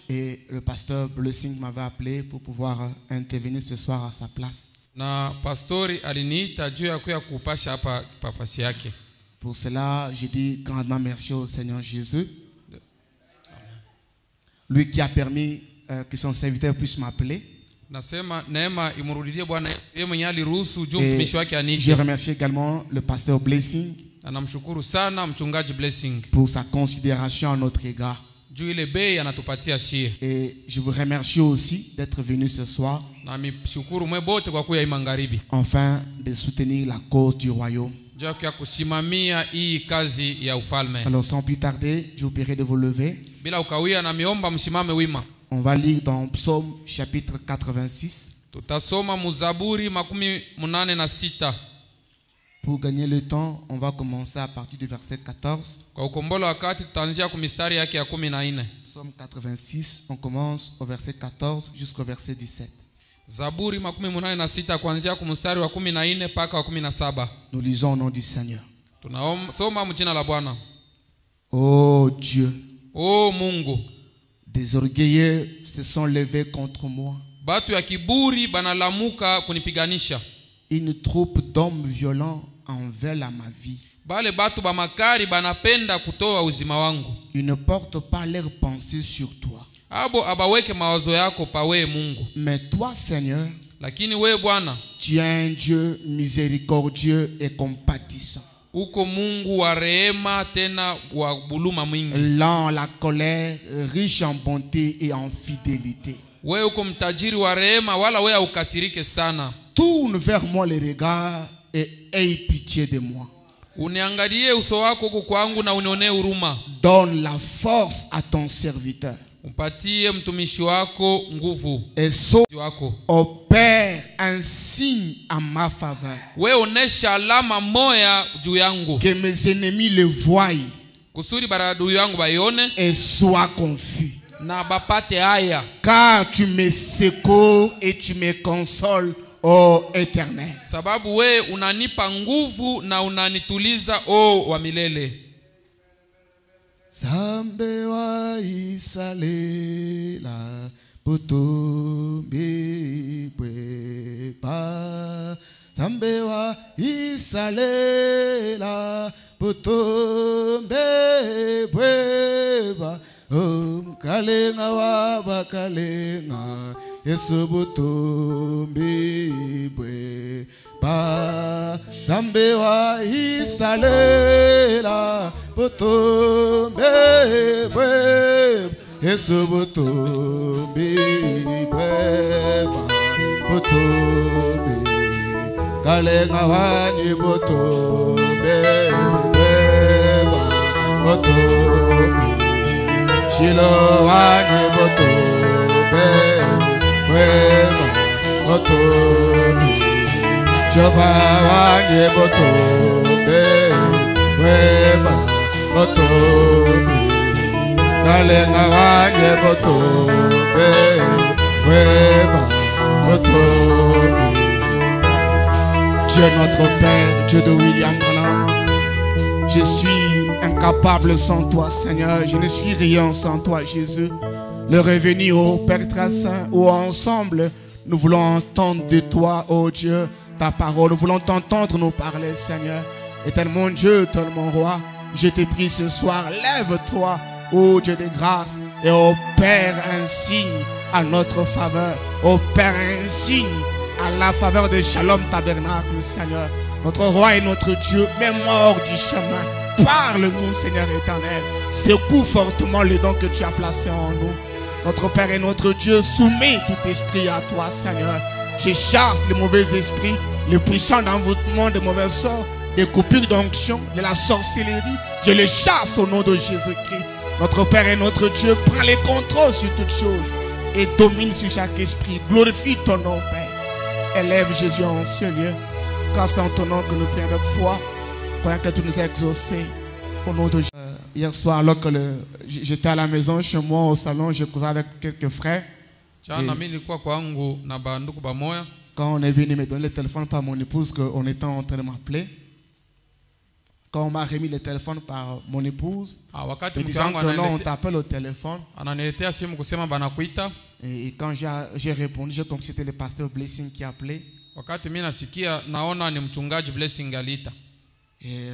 Et le pasteur Blessing m'avait appelé pour pouvoir intervenir ce soir à sa place. Pour cela, je dis grandement merci au Seigneur Jésus. Lui qui a permis que son serviteur puisse m'appeler. Je remercie également le pasteur Blessing pour sa considération à notre égard. Et je vous remercie aussi d'être venu ce soir afin de soutenir la cause du royaume. Alors sans plus tarder, je vous prierai de vous lever. On va lire dans Psaume chapitre 86. Pour gagner le temps, on va commencer à partir du verset 14. Psaume 86, on commence au verset 14 jusqu'au verset 17. Nous lisons au nom du Seigneur. Oh Dieu, oh Mungu, des orgueilleux se sont levés contre moi. Une troupe d'hommes violents envers ma vie. Ils ne portent pas leurs pensées sur toi. Mais toi, Seigneur, tu es un Dieu miséricordieux et compatissant. Lent la colère, riche en bonté et en fidélité. Tourne vers moi les regards et aie pitié de moi. Donne la force à ton serviteur. Et opère un signe à ma faveur. Que mes ennemis le voient et soient confus. Car tu me secours et tu me consoles, ô Éternel. Zambe wa isalela butumbi bweba. Zambe wa isalela butumbi bweba. Kalenga wa bakalenga Yesu butumbi bweba. Zambe wa isalela butumbi bweba. Yesu butumbi bweba. Butumbi kalenga wani butumbi bweba. Butumbi Shilo wani butumbi bweba. Butumbi Jova wani butumbi bweba. Butumbi kalenga wani butumbi bweba. Butumbi. Dieu notre Père, Dieu de William Branham, je suis incapable sans toi, Seigneur. Je ne suis rien sans toi, Jésus. Le revenu au Père très saint, où ensemble nous voulons entendre de toi, ô Dieu, ta parole. Nous voulons t'entendre nous parler, Seigneur. Éternel mon Dieu, éternel mon roi, je te prie ce soir, lève-toi, ô Dieu de grâce, et opère un signe à notre faveur. Opère un signe à la faveur de Shalom Tabernacle, Seigneur. Notre roi et notre Dieu, mets-moi hors du chemin. Parle-nous, Seigneur éternel. Secoue fortement les dons que tu as placés en nous. Notre Père et notre Dieu, soumets tout esprit à toi, Seigneur. Je chasse les mauvais esprits, les puissants d'envoûtement, de mauvais sorts, des coupures d'onction, de la sorcellerie. Je les chasse au nom de Jésus-Christ. Notre Père et notre Dieu, prends les contrôles sur toutes choses et domine sur chaque esprit. Glorifie ton nom, Père. Élève Jésus en ce lieu. Car c'est en ton nom que nous prions avec foi, croyant que tu nous as exaucés au nom de Jésus. Hier soir, alors que j'étais à la maison, chez moi, au salon, je causais avec quelques frères. Quand on est venu me donner le téléphone par mon épouse, qu'on était en train de m'appeler, quand on m'a remis le téléphone par mon épouse, wakati me disant que non, on t'appelle au téléphone. ananiletea simu kusema banakuita. Et quand j'ai répondu, j'ai compris que c'était le pasteur Blessing qui appelait. Wakati mimi nasikia naona ni mchungaji Blessing aliita. Et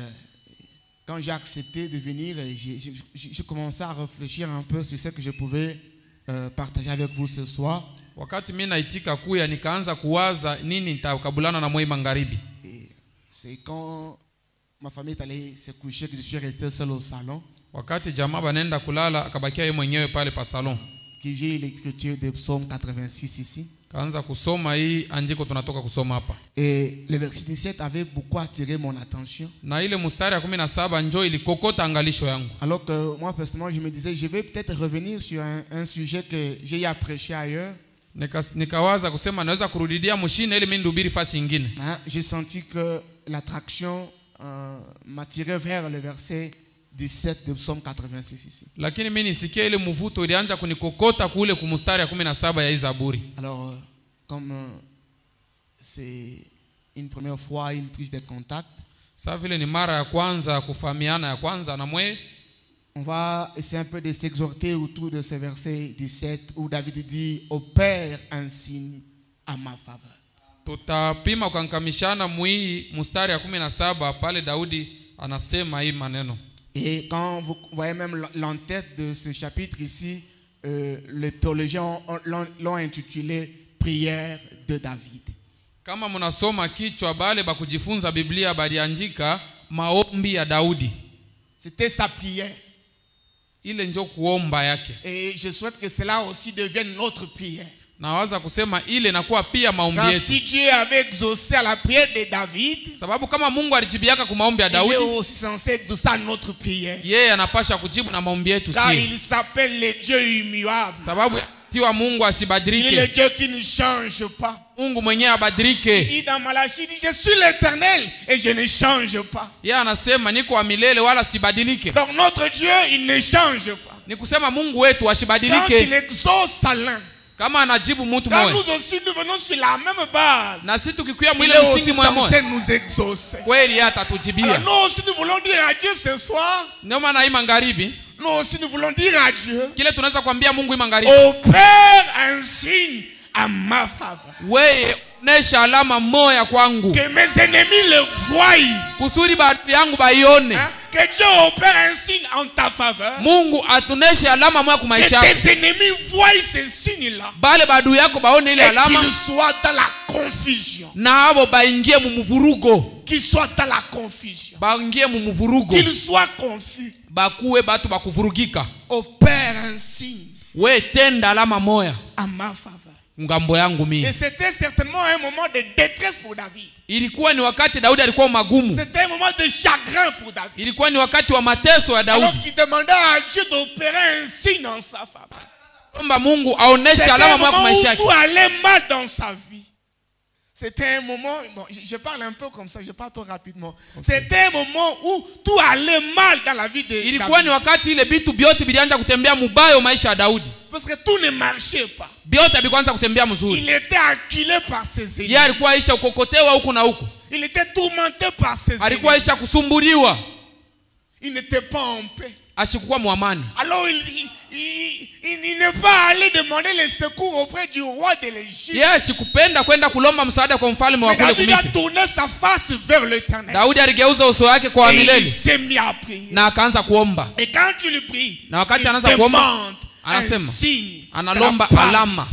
quand j'ai accepté de venir, j'ai commencé à réfléchir un peu sur ce que je pouvais partager avec vous ce soir. Wakati mimi naitika kuya nikaanza kuwaza nini nitakabulana na moi magharibi. C'est quand ma famille est allée se coucher que je suis resté seul au salon. Wakati jamaa banaenda kulala akabakia yeye mwenyewe pale pa salon. Que j'ai l'écriture de Psaume 86 ici. Kaanza kusoma hii andiko tunatoka kusoma hapa. Et le verset 17 avait beaucoup attiré mon attention. Na ile mstari ya 17 njoo ilikokota angalisho yangu. Alors que moi personnellement je me disais je vais peut-être revenir sur un sujet que j'ai à prêcher ailleurs. Nikawaza kusema naweza kurudilia mshine ile mimi ndubiri fasi nyingine. J'ai senti que l'attraction m'attirait vers le verset 17 de Psaume 86 ici. Lakini mimi nisikia ile mvuto ilianza kunikokota kule kumstari ya 17 ya Zaburi. Alors comme c'est une première fois une prise de contact, ça vile ni mara ya kwanza kufahamiana ya kwanza na mwe, on va essayer un peu de s'exhorter autour de ce verset 17 où David dit opère un signe à ma faveur. Tutapima kukankamishana mwi mstari ya 17 pale Daudi anasema hii maneno. Et quand vous voyez même l'entête de ce chapitre ici, les théologiens l'ont intitulé Prière de David. Kama mnasoma kichwa bale bakujifunza Biblia baliandika maombi ya Daudi. C'était sa prière. Ile ndio kuomba yake. Et je souhaite que cela aussi devienne notre prière. Nawaza kusema ile inakuwa pia maombi yetu. Si Dieu avait exaucé à la prière de David, sababu kama Mungu alijibiaka kwa maombi ya Daudi, il est aussi censé exaucer à notre prière. Yeye anapasha kujibu na maombi yetu car il s'appelle le Dieu immuable. Sababu tiwa Mungu asibadilike. Il est le Dieu qui ne change pas. Mungu mwenyewe abadilike. Il dit dans Malachie, il dit je suis l'Éternel et je ne change pas. Yeye anasema niko wa milele wala sibadilike. Donc notre Dieu, il ne change pas. Ni kusema Mungu wetu asibadilike. Quand il exauce à l'un, kama anajibu mtu mmoja, nous aussi nous venons sur la même base. Na sisi tukikuya mwile msingi mmoja, nous exaucer. Kweli atatujibia. Nous aussi nous voulons dire à Dieu ce soir. Ndio maana hii magharibi, nous aussi nous voulons dire à Dieu. Kile tunaweza kuambia Mungu hii magharibi. Opère un signe à ma faveur. Wewe onesha alama moja kwangu. Que mes ennemis le voient. Kusudi baadhi yangu baione. Que Dieu opère un signe en ta faveur. Mungu atuneshe alama moja kwa maisha yako. Que tes ennemis voient ce signe-là. Bale baadhi yako baone ile alama. Qu'ils soient dans la confusion. Na abo baingie mu mvurugo. Qu'ils soient dans la confusion. Baingie mu mvurugo. Qu'ils soient confus. Bakuwe batu bakuvurugika. Opère un signe. We tenda alama moja à ma faveur. Ngambo yangu mimi. Et c'était certainement un moment de détresse pour David. Ilikuwa ni wakati Daudi alikuwa magumu. C'était un moment de chagrin pour David. Ilikuwa ni wakati wa mateso ya Daudi. Alors qu'il demandait à Dieu d'opérer un signe en sa faveur. Omba Mungu aoneshe alama moja kwa maisha yake. Tout allait mal dans sa vie. C'était un moment, bon, je parle un peu comme ça, je parle trop rapidement. Okay. C'était un moment où tout allait mal dans la vie de David. Ilikuwa ni wakati ile vitu vyote vilianza kutembea mubaya maisha ya Daudi. Parce que tout ne marchait pas. Vyote vilikuanza kutembea mzuri. Il était acculé par ses ennemis. Yeye alikuwa aisha kukokotewa huko na huko. Il était tourmenté par ses ennemis. Alikuwa aisha kusumbuliwa. Il n'était pas en paix. Asikuwa muamani. Alors il n'est pas allé demander le secours auprès du roi de l'Égypte. Yeye sikupenda kwenda kulomba msaada kwa mfalme wa kule Misri. David a tourné sa face vers l'Éternel. Daudi aligeuza uso wake kwa milele. Il s'est mis à prier. Na akaanza kuomba. Et quand tu lui pries, na wakati anaanza kuomba anasema analomba alama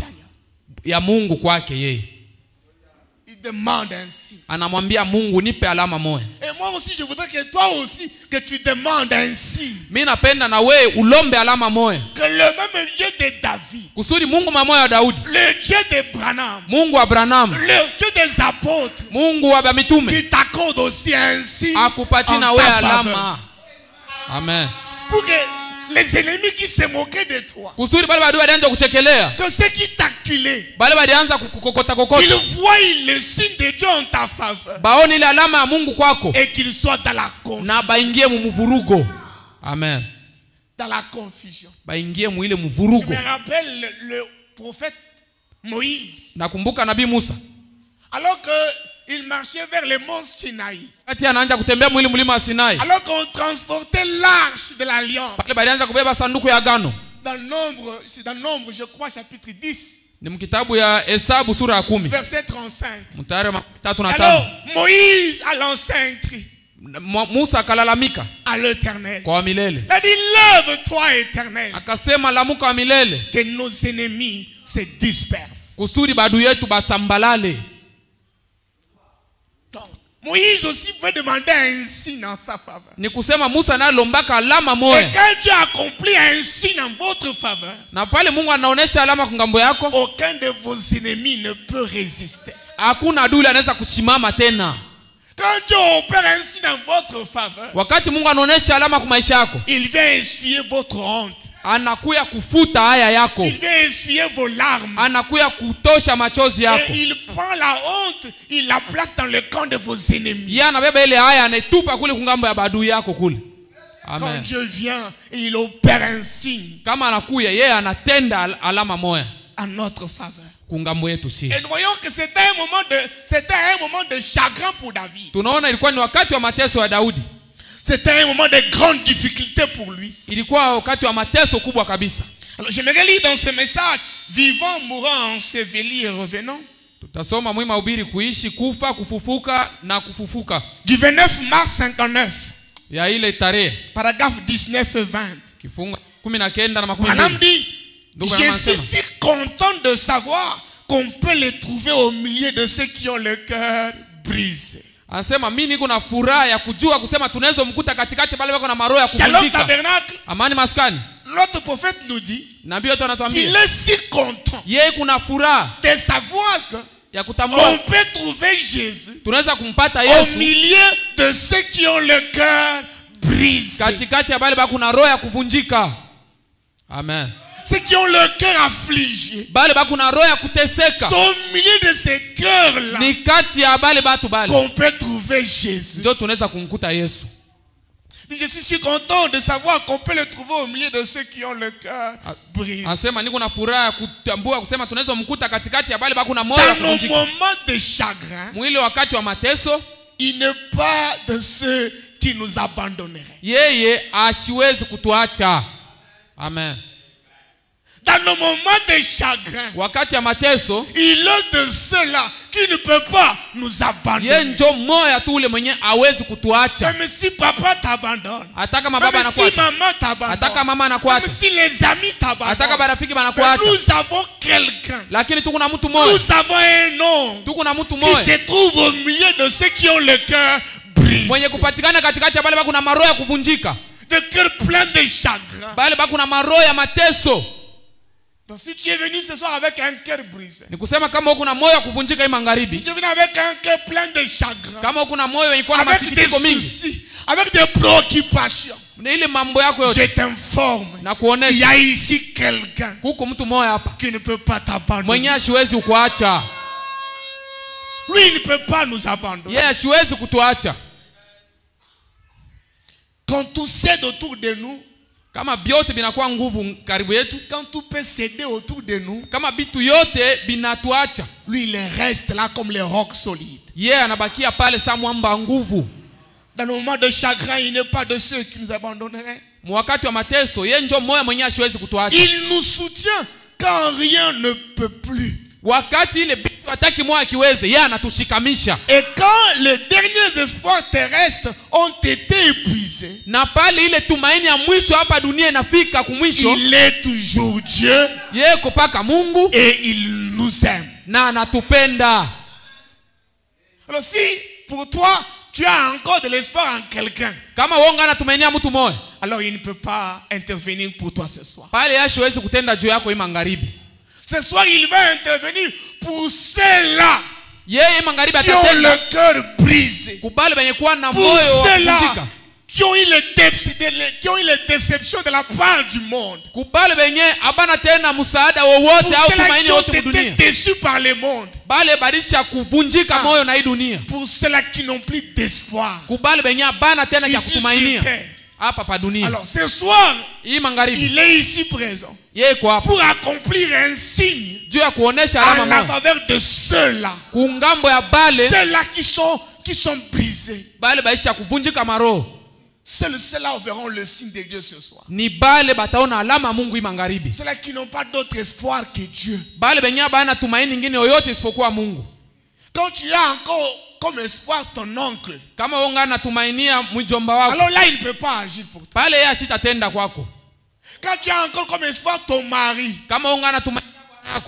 ya Mungu kwake yeye. Il demande un signe. Anamwambia Mungu nipe alama moja. Et moi aussi je voudrais que toi aussi que tu demandes un signe. Mimi napenda na wewe ulombe alama moja. Que le même Dieu de David. Kusudi Mungu mamoja wa Daudi. Le Dieu de Branham. Mungu wa Branham. Le Dieu des apôtres. Mungu wa mitume. Qui t'accorde aussi un signe. Akupatie na wewe alama. Amen. Pour que les ennemis qui se moquaient de toi, kusudi bale badui balianza kuchekelea, que ceux qui t'acculaient, bale balianza kukokota kokota, qu'ils voient le signe de Dieu en ta faveur, baone ile alama ya Mungu kwako, et qu'ils soient dans la confusion, na baingie mu mvurugo. Amen. Dans la confusion. Baingie mu ile mvurugo. Je me rappelle le prophète Moïse. Nakumbuka nabii Musa. Alors que il marchait vers le mont Sinaï. Wakati anaanza kutembea mwili mlima wa Sinai. Alors qu'on transportait l'arche de l'alliance. Pale balianza kubeba sanduku ya agano. Dans Nombre, c'est dans Nombre, je crois, chapitre 10. Ni mkitabu ya Hesabu sura ya 10. Verset 35. Mstari wa 35. Alors, Moïse a lancé un cri Musa akalalamika à l'Éternel. kwa milele. Il a dit, lève-toi, Éternel, Akasema lamuka wa milele que nos ennemis se dispersent. kusudi badu yetu basambalale. Donc, Moïse aussi pouvait demander un signe en sa faveur. Ni kusema Musa naye lombaka alama Et moya. quand Dieu accomplit un signe en votre faveur, Na pale Mungu anaonesha alama kwa ngambo yako, aucun de vos ennemis ne peut résister. hakuna adui anaweza kusimama tena. Quand Dieu opère un signe en votre faveur, Wakati Mungu anaonesha alama kwa maisha yako, il vient essuyer votre honte. anakuya kufuta haya yako. Il vient essuyer vos larmes. Anakuya kutosha machozi yako. Et il prend la honte, il la place dans le camp de vos ennemis. Yeye anabeba ile haya anaitupa kule kungambo ya badui yako kule. Quand Amen. Dieu vient et il opère un signe Kama anakuya yeye anatenda alama moya en notre faveur. kungambo yetu si. Et nous voyons que c'était un moment de chagrin pour David. Tunaona ilikuwa ni wakati wa mateso ya Daudi. C'était un moment de grande difficulté pour lui. Ilikuwa wakati wa mateso kubwa kabisa. Alors j'aimerais lire dans ce message, vivant, mourant, enseveli et revenant. Tutasoma mwima ubiri kuishi, kufa, kufufuka na kufufuka. Du 29 mars 59, Ya ile tarehe. paragraphe 19 et 20. Kifunga 19 na Branham 20. dit, Donc, je Branham suis Sema. si content de savoir qu'on peut les trouver au milieu de ceux qui ont le cœur brisé. Anasema mimi niko na furaha ya kujua kusema tunaweza mkuta katikati pale wako na maroho ya Shalom kuvunjika. Tabernacle, Amani maskani. l'autre prophète nous dit Nabii wetu qu'il anatuambia est si content yeye kuna furaha de savoir que ya on kutambua peut trouver Jésus tunaweza kumpata au Yesu milieu de ceux qui ont le cœur brisé. katikati ya bale bako na roho ya kuvunjika. Amen. Ceux qui ont le cœur affligé Bale bako na roho ya kuteseka. sont au milieu de ces cœurs-là Ni kati ya bale batu bale qu'on peut trouver Jésus. ndio tunaweza kumkuta Yesu. Je suis si content de savoir qu'on peut le trouver au milieu de ceux qui ont le cœur brisé. Anasema niko na furaha ya kutambua kusema tunaweza kumkuta katikati ya bale bako na moyo wa Dans nos kuvunjika. moments de chagrin, Mwili wakati wa mateso il n'est pas de ceux qui nous abandonneraient. yeye asiwezi kutuacha. Amen. Dans nos moments de chagrin, Wakati ya mateso il est de ceux-là qui ne peut pas nous yeye abandonner. njo moya tu ule mwenye hawezi kutuacha. Même si papa t'abandonne, Hata kama baba même si anakuacha, maman hata t'abandonne, kama mama même anakuacha, si les amis hata kama t'abandonnent, barafiki mais banakuacha, nous avons quelqu'un, lakini tuko na mtu moya, nous avons un nom tuko na mtu qui moya se trouve au milieu de ceux qui ont le cœur brisé, mwenye kupatikana katikati ya bale bako na maroho ya kuvunjika, de cœur plein de chagrin. bale bako na maroho ya mateso. Donc si tu es venu ce soir avec un cœur brisé, Ni kusema kama uko na moyo wa kuvunjika hii si magharibi, tu es venu avec un cœur plein de chagrin, kama uko na moyo wenye kuwa na avec des masikitiko mingi, soucis, avec des préoccupations, ni ile mambo yako yote je t'informe, na il y kuonesha a ici quelqu'un kuko mtu moya hapa qui ne peut pas t'abandonner. mwenye asiwezi kuacha. Lui, il ne peut pas nous abandonner. Yeye asiwezi kutuacha. Quand tout cède autour de nous, Kama biote binakuwa nguvu karibu yetu, quand tout peut céder autour de nous, kama bitu yote binatuacha, lui, il reste là comme les rocs solides. yeye anabakia pale sa mwamba nguvu. Dans nos moments de chagrin, il n'est pas de ceux qui nous abandonneraient. Mwakati wa mateso yeye ndio moyo mwenye asiwezi kutuacha. Il nous soutient quand rien ne peut plus. Wakati ile bitu hataki moyo akiweze, yeye anatushikamisha. Et quand les derniers espoirs terrestres ont été épuisés, Na pale ile tumaini ya mwisho hapa dunia inafika kumwisho, il est toujours Dieu yeye kupaka Mungu et il nous aime. na anatupenda. Alors si pour toi, tu as encore de l'espoir en quelqu'un, Kama wonga anatumainia mtu moyo, alors il ne peut pas intervenir pour toi ce soir. pale yeye asiwezi kutenda juu yako hii magharibi. Ce soir, il va intervenir pour ceux-là Yeye magharibi qui ont atatenda le cœur brisé, kubali benye kuwa na pour moyo wa ceux-là kuvunjika, qui ont eu les déceptions de la part du monde, kubali benye abana tena msaada wowote pour au ceux-là tumaini qui ont wote été kudunia, déçus par le monde, bale badisha kuvunjika Ah. moyo na hii dunia, pour ceux-là qui n'ont plus d'espoir kubali benye abana tena cha ici sur kutumainia terre. hapa pa dunia. Alors ce soir, Hii magharibi il est ici présent yeye iko hapa pour accomplir un signe juu ya kuonesha en alama la moja faveur de ceux-là. kungambo ya bale Ceux-là qui sont brisés. bale baisha kuvunjika maroho. Ceux-là verront le signe de Dieu ce soir. Ni bale bataona alama ya Mungu hii magharibi. Ceux-là qui n'ont pas d'autre espoir que Dieu. Bale benye bana tumaini nyingine yoyote isipokuwa Mungu. Quand tu as encore comme espoir ton oncle, Kama unga natumainia mjomba wako, alors là il ne peut pas agir pour toi. pale yeye asitatenda kwako. Quand tu as encore comme espoir ton mari Kama unga natumainia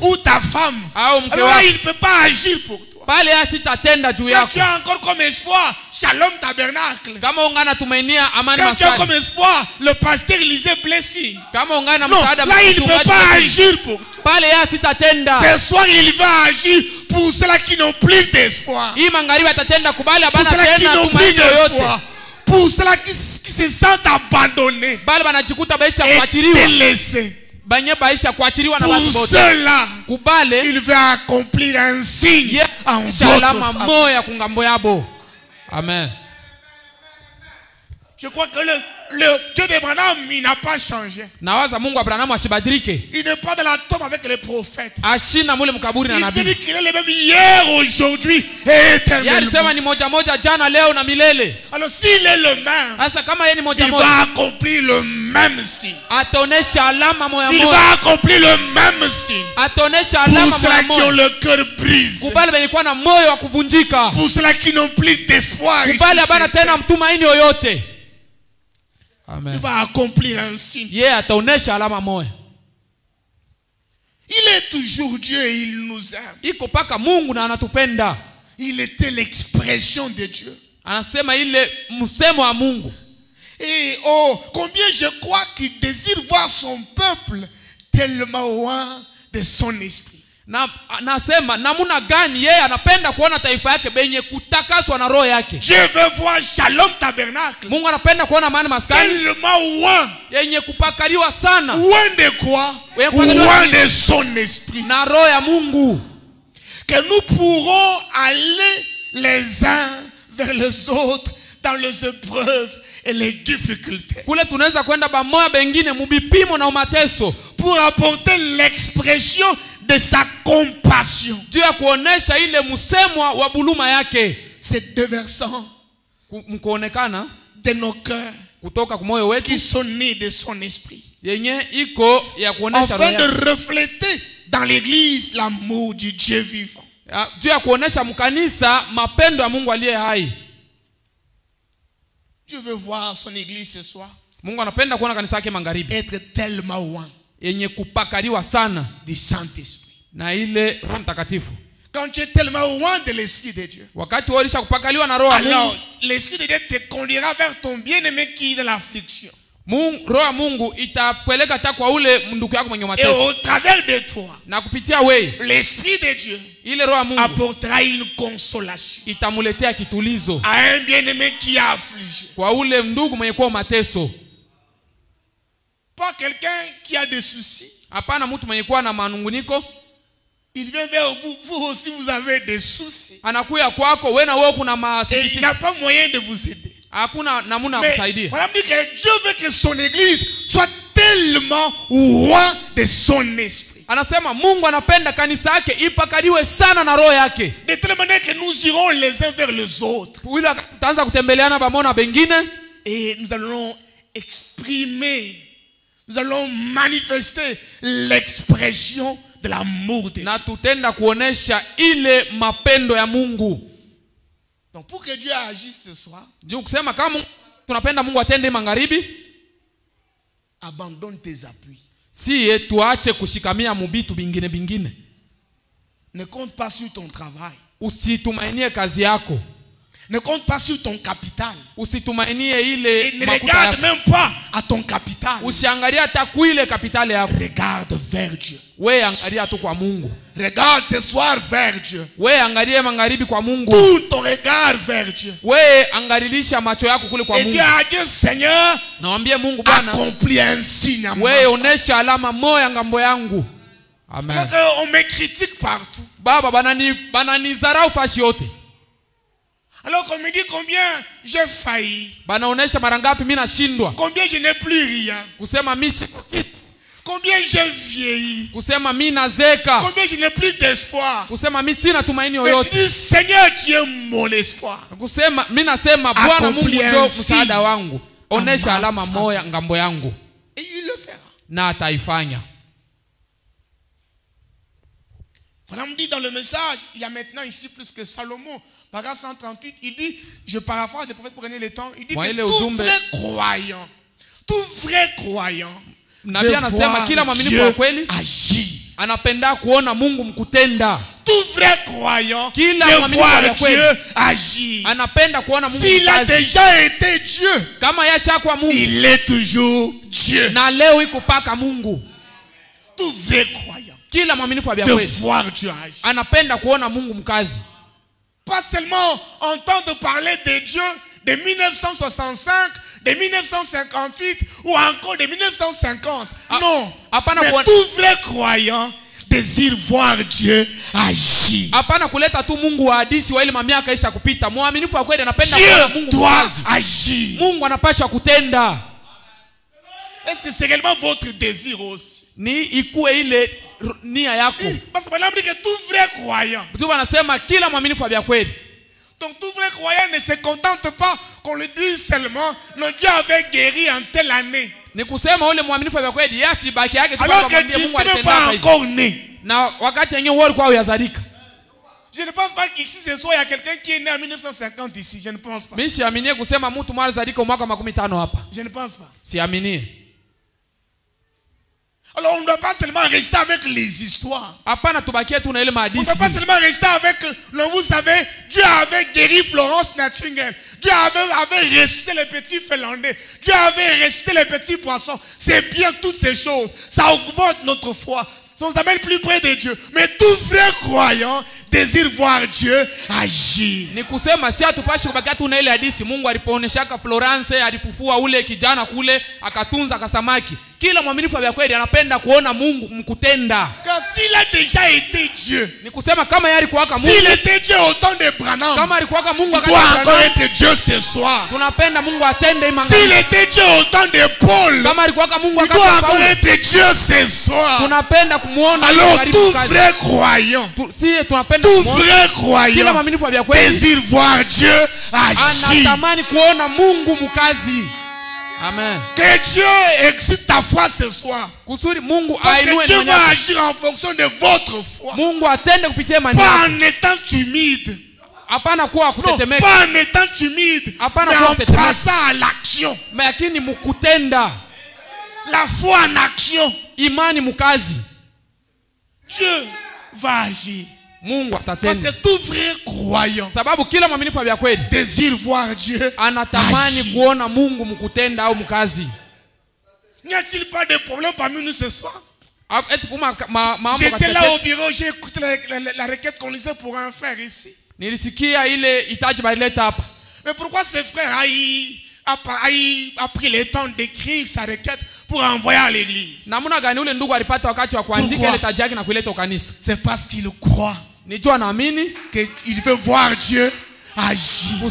ou ta femme, au mke alors là wako, il ne peut pas agir pour toi. pale yeye asitatenda juu Quand yako. tu as encore comme espoir Shalom Tabernacle, Kama unga natumainia amani quand tu as maskani, comme espoir le pasteur Lisée Blessing, kama unga na non, msaada là il ne peut pas agir pour toi. pale yeye asitatenda. Ce soir il va agir pour ceux-là qui n'ont plus d'espoir. Hii magharibi atatenda kubali Pour abana ceux-là qui tena n'ont plus tumaini yoyote. d'espoir. Pour ceux-là qui se sentent abandonnés Bale banajikuta baisha et kuachiliwa. délaissés. Banye baisha kuachiliwa na watu Pour wote. ceux-là, Kubale il va accomplir un signe en votre alama faveur. moya kungambo yabo. Amen. Je crois que le Dieu d'Abraham, il n'a pas changé. Nawaza Mungu Abrahamu asibadilike. Il n'est pas dans la tombe avec les prophètes. Ashina mule mkaburi na Il nabii. dit qu'il est le même hier, aujourd'hui et éternellement. Alisema ni moja moja jana leo na milele. Alors s'il est le même, Sasa kama yeye ni moja il moja, va accomplir le même signe. ataonesha alama moya Il moya. va accomplir le même signe. Ataonesha Pour alama ceux-là moya qui ont moya. le cœur brisé. Kubale benye kuwa na moyo wa kuvunjika. Pour ceux-là qui n'ont plus d'espoir. ici Kubale sur abana terre. tena mtumaini yoyote. Il Amen. va accomplir un signe. Yeye ataonesha alama moya. Il est toujours Dieu et il nous aime. Iko paka Mungu na anatupenda. Il était l'expression de Dieu. Anasema ile msemo wa Mungu. Et oh, combien je crois qu'il désire voir son peuple tellement loin de son esprit. Na nasema namuna gani yeye anapenda kuona taifa yake benye kutakaswa na roho yake. Dieu veut voir Shalom Tabernacle. Mungu anapenda kuona amani maskani Tellement loin. yenye kupakaliwa sana Loin de quoi? Loin de son esprit. na roho ya Mungu. Que nous pourrons aller les uns vers les autres dans les épreuves et les difficultés. Kule tunaweza kwenda bamoya bengine mubipimo na umateso. Pour apporter l'expression de sa compassion. Juu ya kuonesha ile msemo wa buluma yake. Ces deux versants Mkuonekana de nos cœurs kutoka kwa moyo wetu qui sont nés de son esprit. yenye iko ya kuonesha roho Afin de yake. refléter dans l'église l'amour du Dieu vivant. Juu ya kuonesha mkanisa mapendo ya Mungu aliye hai. Dieu veut voir son église ce soir Mungu anapenda kuona kanisa yake magharibi être tellement loin yenye kupakaliwa sana du Saint-Esprit. na ile Roho Mtakatifu. Quand tu es tellement loin de l'Esprit de Dieu, Wakati wolisha kupakaliwa na roho ya alors Mungu, l'Esprit de Dieu te conduira vers ton bien-aimé qui est dans l'affliction. roho ya Mungu itapeleka hata kwa ule ndugu yako mwenye Et mateso. au travers de toi, Na kupitia wewe l'Esprit de Dieu ile roho ya Mungu apportera une consolation itamuletea kitulizo à un bien-aimé qui est affligé. kwa ule ndugu mwenye kuwa mateso. Pas quelqu'un qui a des soucis. Hapana mtu mwenye kuwa na manunguniko. Il vient vers vous, vous aussi vous avez des soucis. Anakuya kwako wewe na wewe kuna Et il masikitiko. n'a pas moyen de vous aider. Hakuna namuna ya Mais kusaidia. on a dit que Dieu veut que son église soit tellement loin de son esprit. Anasema Mungu anapenda kanisa yake ipakaliwe sana na roho yake. De telle manière que nous irons les uns vers les autres. Ili tutaanza kutembeleana pamoja bengine Et nous allons exprimer, nous allons manifester l'expression de l'amour de Dieu. na tutenda kuonesha ile mapendo ya Mungu. Donc pour que Dieu agisse ce soir, Juu kusema kama tunapenda Mungu atende magharibi, abandonne tes appuis. si tuache kushikamia mubitu bingine. Ne compte pas sur ton travail. Usitumainie kazi yako. Ne compte pas sur ton capital. Usitumainie Et ile ne makuta regarde yako. même pas à ton capital. Usiangalia hata kuile kapitali yako. Regarde vers Dieu. Wewe angalia tu kwa Mungu. Regarde ce soir vers Dieu. Wewe angalie magharibi kwa Mungu. Tout ton regard vers Dieu. Wewe angalilisha macho yako kule kwa Et Mungu. Dieu a dit, Seigneur, Naambie Mungu Bwana, accomplis un signe à moi. wewe onesha alama moya ngambo yangu. Amen. Alors qu'on me critique partout. Baba bananizarau fashi yote. Alors qu'on me dit combien j'ai failli. Banaonesha mara ngapi mimi nashindwa. Combien je n'ai plus rien. Kusema mimi siko kitu. Combien j'ai vieilli. Kusema mimi nazeka. Combien je n'ai plus d'espoir. Kusema mimi sina tumaini Mais yoyote. tu dis Seigneur, tu es mon espoir. Kusema mimi nasema Bwana Mungu ndio msaada wangu. Onesha alama moja ngambo yangu. Et il le fera. Na ataifanya. On me dit dans le message, il y a maintenant ici plus que Salomon, paragraphe 138, il dit, je paraphrase le prophète pour gagner le temps, il dit que tout vrai croyant, Nabii anasema kila mwaminifu wa kweli anapenda kuona Mungu mkutenda. Tout vrai croyant kila mwaminifu wa kweli anapenda kuona Mungu s'il a déjà été Dieu, kama yashakuwa Mungu, il est toujours Dieu. Na leo iko paka Mungu. Tout vrai croyant, kila mwaminifu wa de kweli voir Dieu agir. anapenda kuona Mungu mkazi. Pas seulement entendre parler de Dieu de 1965, de 1958 ou encore de 1950. Non. Mais tout vrai croyant désire voir Dieu agir. Hapana kuleta tu Mungu wa hadisi wa ile mamiaka isha kupita. Mwaminifu wa kweli anapenda kuona Mungu mkazi. Agir. Mungu anapaswa kutenda. Est-ce que c'est réellement votre désir aussi? Ni ikue ile nia yako. Parce que maintenant on dit que tout vrai croyant. Tu wanasema kila mwaminifu wa kweli. Donc tout vrai croyant ne se contente pas qu'on le dise seulement, notre Dieu avait guéri en telle année. Ni kusema ule mwaminifu wa kweli yasi baki yake tu kwamba mwambie Mungu alitenda hivi. Na wakati yenyewe wao kwa uyazalika. Je ne pense pas qu'ici ce soit il y a quelqu'un qui est né en 1950 ici, je ne pense pas. Mimi siaminie kusema mtu mwana zalika mwaka 15 hapa. Je ne pense pas. Siaminie. Alors on ne doit pas seulement rester avec les histoires. On ne doit pas seulement rester avec, vous savez, Dieu avait guéri Florence Nightingale. Dieu avait ressuscité les petits Finlandais. Dieu avait ressuscité les petits poissons. C'est bien toutes ces choses. Ça augmente notre foi. Ça nous amène plus près de Dieu. Mais tout vrai croyant désire voir Dieu agir. Ni kusema si hatupashi kubakia tu na ile hadithi Mungu alipooneshaka Florence alifufua ule kijana kule akatunza kasamaki. Kila mwaminifu wa kweli anapenda kuona Mungu mkutenda. Car s'il a déjà été Dieu. Ni kusema kama yeye alikuwa Mungu. S'il était Dieu au temps de Branham. Kama alikuwa Mungu akati Branham. Il doit encore être Dieu ce soir. Tunapenda Mungu atende imanga. S'il était Dieu au temps de Paul. Kama alikuwa Mungu akati Paul. Il doit encore être Dieu ce soir. Tunapenda kumuona. Alors tout vrai croyant. Tout vrai croyant désire voir Dieu agir. Anatamani kuona Mungu mkazi. Amen. Que Dieu excite ta foi ce soir. Parce que Dieu va agir en fonction de votre foi. Pas en étant timide. Non, pas en étant timide. Mais en passant à l'action. La foi en action. Dieu va agir. Parce que tout vrai croyant désire voir Dieu anatamani kuona Mungu mkutenda au mkazi. N'y a-t-il pas de problème parmi nous ce soir? J'étais là au bureau, j'ai écouté la requête qu'on lisait pour un frère ici. Mais pourquoi ce frère a pris le temps d'écrire sa requête pour envoyer à l'église? C'est parce qu'il croit qu'il veut voir Dieu agir. Il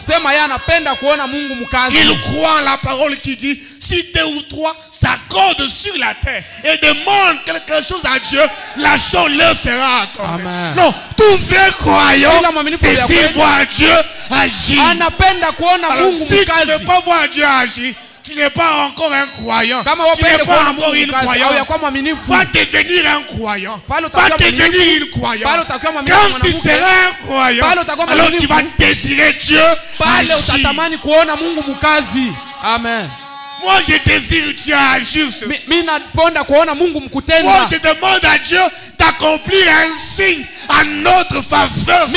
croit en la parole qui dit si 2 ou 3 s'accordent sur la terre et demandent quelque chose à Dieu, la chose leur sera accordée. Non, tout vrai croyant désire voir Dieu agir. Alors, si tu ne veux pas voir Dieu agir, tu n'es pas encore un croyant. Tu n'es pas encore une croyante. Va devenir un croyant. Va devenir une croyante. Quand tu seras un croyant, alors tu vas désirer Dieu agir. Amen. Moi je désire Dieu agir. Moi je demande à Dieu d'accomplir un signe en notre faveur.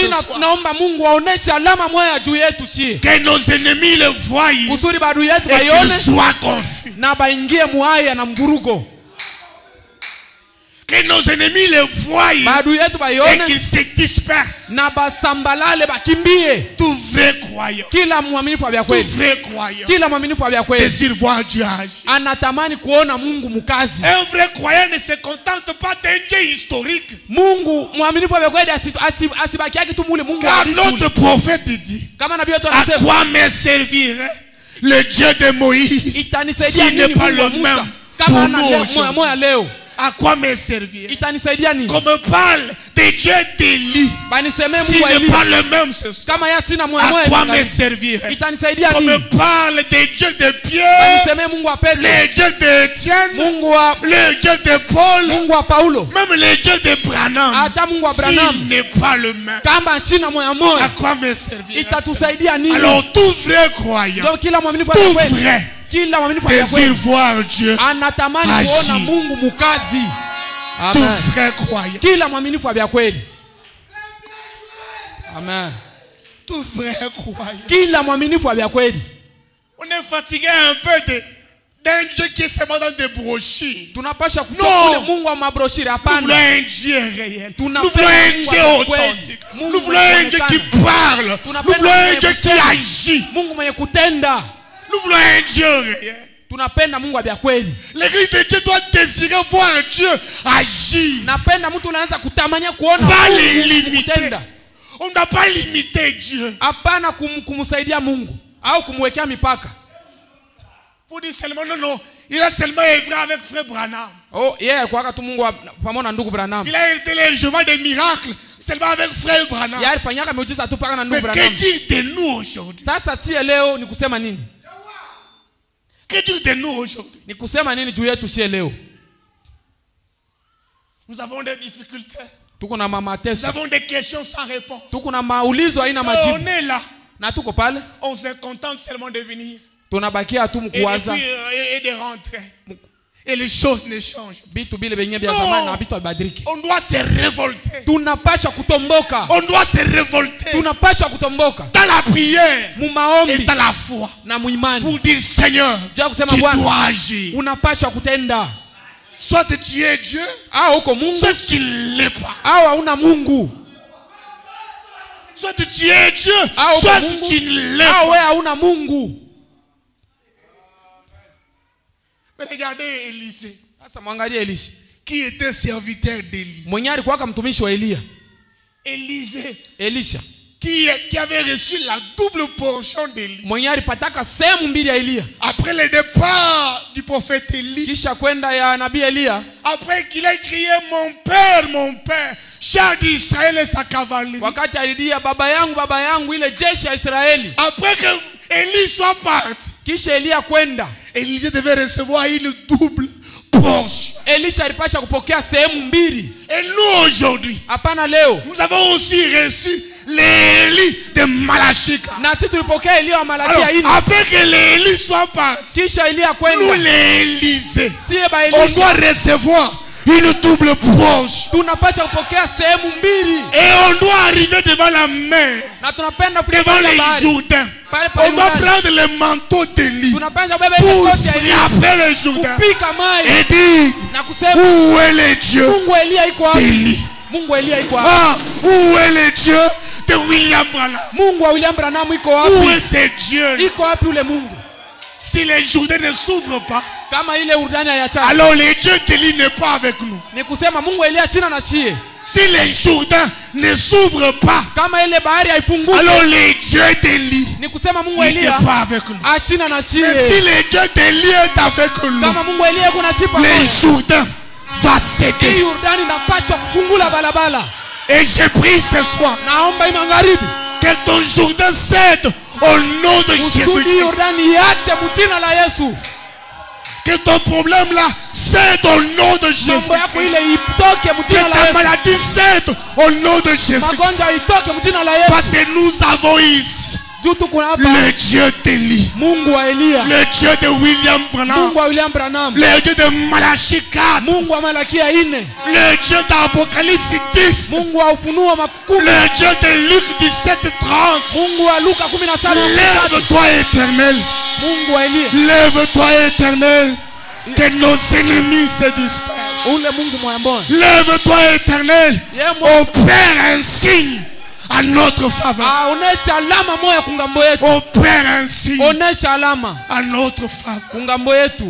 Que nos ennemis le voient et qu'ils soient confus. Que Que nos ennemis les voient maadui yetu et baione qu'ils se dispersent. na basambalale bakimbie. Tout vrai croyant, Kila mwaminifu wa vya tout kweli, vrai croyant kila mwaminifu wa vya kweli désire voir Dieu agir. anatamani kuona Mungu mkazi. Un vrai croyant ne se contente pas d'un Dieu historique. Mungu mwaminifu wa vya kweli asibaki yake tu mule Mungu Car halisi notre ule. prophète dit, Kama nabii wetu à anasema, quoi me servirait le Dieu de Moïse itanisaidia s'il n'est nini pas Mungu wa le Musa même kama pour ana nous leo aujourd'hui? moya leo? À quoi me servirait? Itanisaidia nini? Qu'on me parle de Dieu d'Élie Baniseme s'il Mungu wa n'est Elia pas le même ce soir. kama ya sina moya À quoi me moya. servirait? Itanisaidia Qu'on me nini? parle de Dieu de Pierre, Baniseme Mungu wa Petro, le Dieu d'Étienne, Mungu wa le Dieu de Paul, Mungu wa Paulo, même le Dieu de Branham. hata Mungu wa Branham S'il n'est pas le même, kama sina moya à moya, quoi me servirait? itatusaidia nini? Alors tout vrai croyant, Ndio kila mwaminifu wa tout kweli, vrai kila mwaminifu wa kweli désire voir Dieu. anatamani Agir. kuona Mungu mkazi. Tout Amen. vrai croyant, Kila mwaminifu wa kweli. Amen. tout vrai croyant. Kila mwaminifu wa kweli. On est fatigué un peu d'un Dieu qui est seulement dans des brochures. Tunapasha No. kutoka kule Mungu wa mabroshiri, Nous voulons hapana. un Dieu réel. Nous Tunapenda voulons un Mungu Dieu wa kweli. authentique. Mungu Nous voulons un Dieu qui anaonekana. parle. Nous Tunapenda voulons un Mungu Dieu qui kusema. agit. Mungu mwenye kutenda. Nous voulons un Dieu réel. Tunapenda Mungu wa kweli. L'église de Dieu doit désirer voir Dieu agir. Napenda mtu anaanza kutamania kuona Pas Mungu les limiter. kutenda. On n'a pas limité Dieu. Hapana kumsaidia Mungu au kumwekea mipaka. Pour dire seulement non, il a seulement œuvré avec frère Branham. Oh, alikuwa tu Mungu pamoja na ndugu Branham. Il a été le Jéhovah des miracles seulement avec frère Branham. Alifanyaka miujiza tu paka na ndugu Mais que Branham. dire de nous aujourd'hui? Sasa si leo ni kusema nini? Que dire de nous aujourd'hui? Ni kusema nini juu yetu si leo? Nous avons des difficultés. Tuko na Nous mateso. avons des questions sans réponse. Tuko na maulizo haina Et majibu. on est là. Na tuko pale On se contente seulement de venir tunabakia tu mkuwaza et de rentrer. Et les choses ne changent. vitu bile benye bya No. zamani na vitu vibadiliki. On doit se révolter. Tunapaswa kutomboka. On doit se révolter Tunapaswa kutomboka dans la prière mu et maombi dans la foi na muimani. pour dire Seigneur, Jua kusema tu Bwana, dois agir. unapaswa kutenda. Soit tu es Dieu, Au uko Mungu soit tu ne l'es pas. au hauna Mungu. Soit tu es Dieu, Au uko soit Mungu tu ne l'es au pas. wewe hauna Mungu. Mais regardez Élisée, Sasa mwangalie Elisha. qui était serviteur d'Élie. Mwenye alikuwa kama mtumishi wa Elia. Élisée, Elisha qui avait reçu la double portion d'Élie. mwenye alipataka sehemu mbili ya Elia. Après le départ du prophète Élie, Kisha kwenda ya nabii Elia, après qu'il ait crié mon père, char d'Israël et sa cavalerie. wakati alilia baba yangu ile jeshi ya Israeli. Après que Élie soit parti, Kisha Elia kwenda, Élisée devait recevoir une double portion. Elisha alipasha kupokea sehemu mbili. Et nous aujourd'hui, Hapana leo. nous avons aussi reçu l'Élie de Malachika. Na sisi tulipokea Elia wa Alors, Malakia ine. après que l'Élie soit parti, Kisha Elia nous kwenda, les Élysées, sie ba on Elisha doit recevoir une double portion. tunapasha kupokea sehemu mbili. Et on doit arriver devant la mer, Na tunapenda devant kufika les bahari. Jourdains. Pale On doit pale prendre le manteau d'Élie tunapasha kubeba ile pour koti ya Elia. frapper le Jourdain Kupika mai et dire, na kusema où est le Dieu Mungu Elia iko wapi? d'Élie? Mungu Elia iko wapi? Ah, où est le Dieu de William Branham? Mungu wa William Branham iko Où wapi? est ce Dieu? Iko wapi ule Mungu? Si les Jourdains ne s'ouvrent pas, Kama ile Urdani hayachana. alors le Dieu d'Élie n'est pas avec nous. Ni kusema Mungu Elia shina na shie. Si les Jourdains ne s'ouvrent pas, Kama ile bahari haifunguki. alors le Dieu d'Élie Ni kusema Mungu il n'est Elia pas avec nous. ashina na Mais si shie. le Dieu d'Élie est avec nous, Kama Mungu Elia kuna sipa les moja. Jourdains va Hii céder. Urdani inapaswa kufungula balabala. Et je prie ce soir Naomba hii magharibi que ton Jourdain cède au nom de kusudi Jésus. Urdani iache mjina la Yesu. Que ton problème là cède au nom de Jésus. Mambo yako ile itoke Que mjina la ta Yesu. maladie cède au nom de Jésus. Magonjwa itoke mjina la Parce Yesu. que nous avons ici Juu tuko hapa le Dieu d'Élie, Mungu wa Elia, le Dieu de William Branham, Mungu wa William Branham, le Dieu de Malachie 4, Mungu wa Malakia ine, le Dieu d'Apocalypse 10, Mungu wa Ufunuo makumi, le Dieu de Luc 17:30. Mungu wa Luka 17. Lève-toi éternel, Mungu wa Elia, lève-toi éternel, que nos ennemis se dispersent. ule Mungu moyambon. Lève-toi, Éternel. Opère un signe à notre faveur. Onesha alama moya kungambo yetu. Opère un signe. Onesha alama à notre faveur. Kungambo yetu.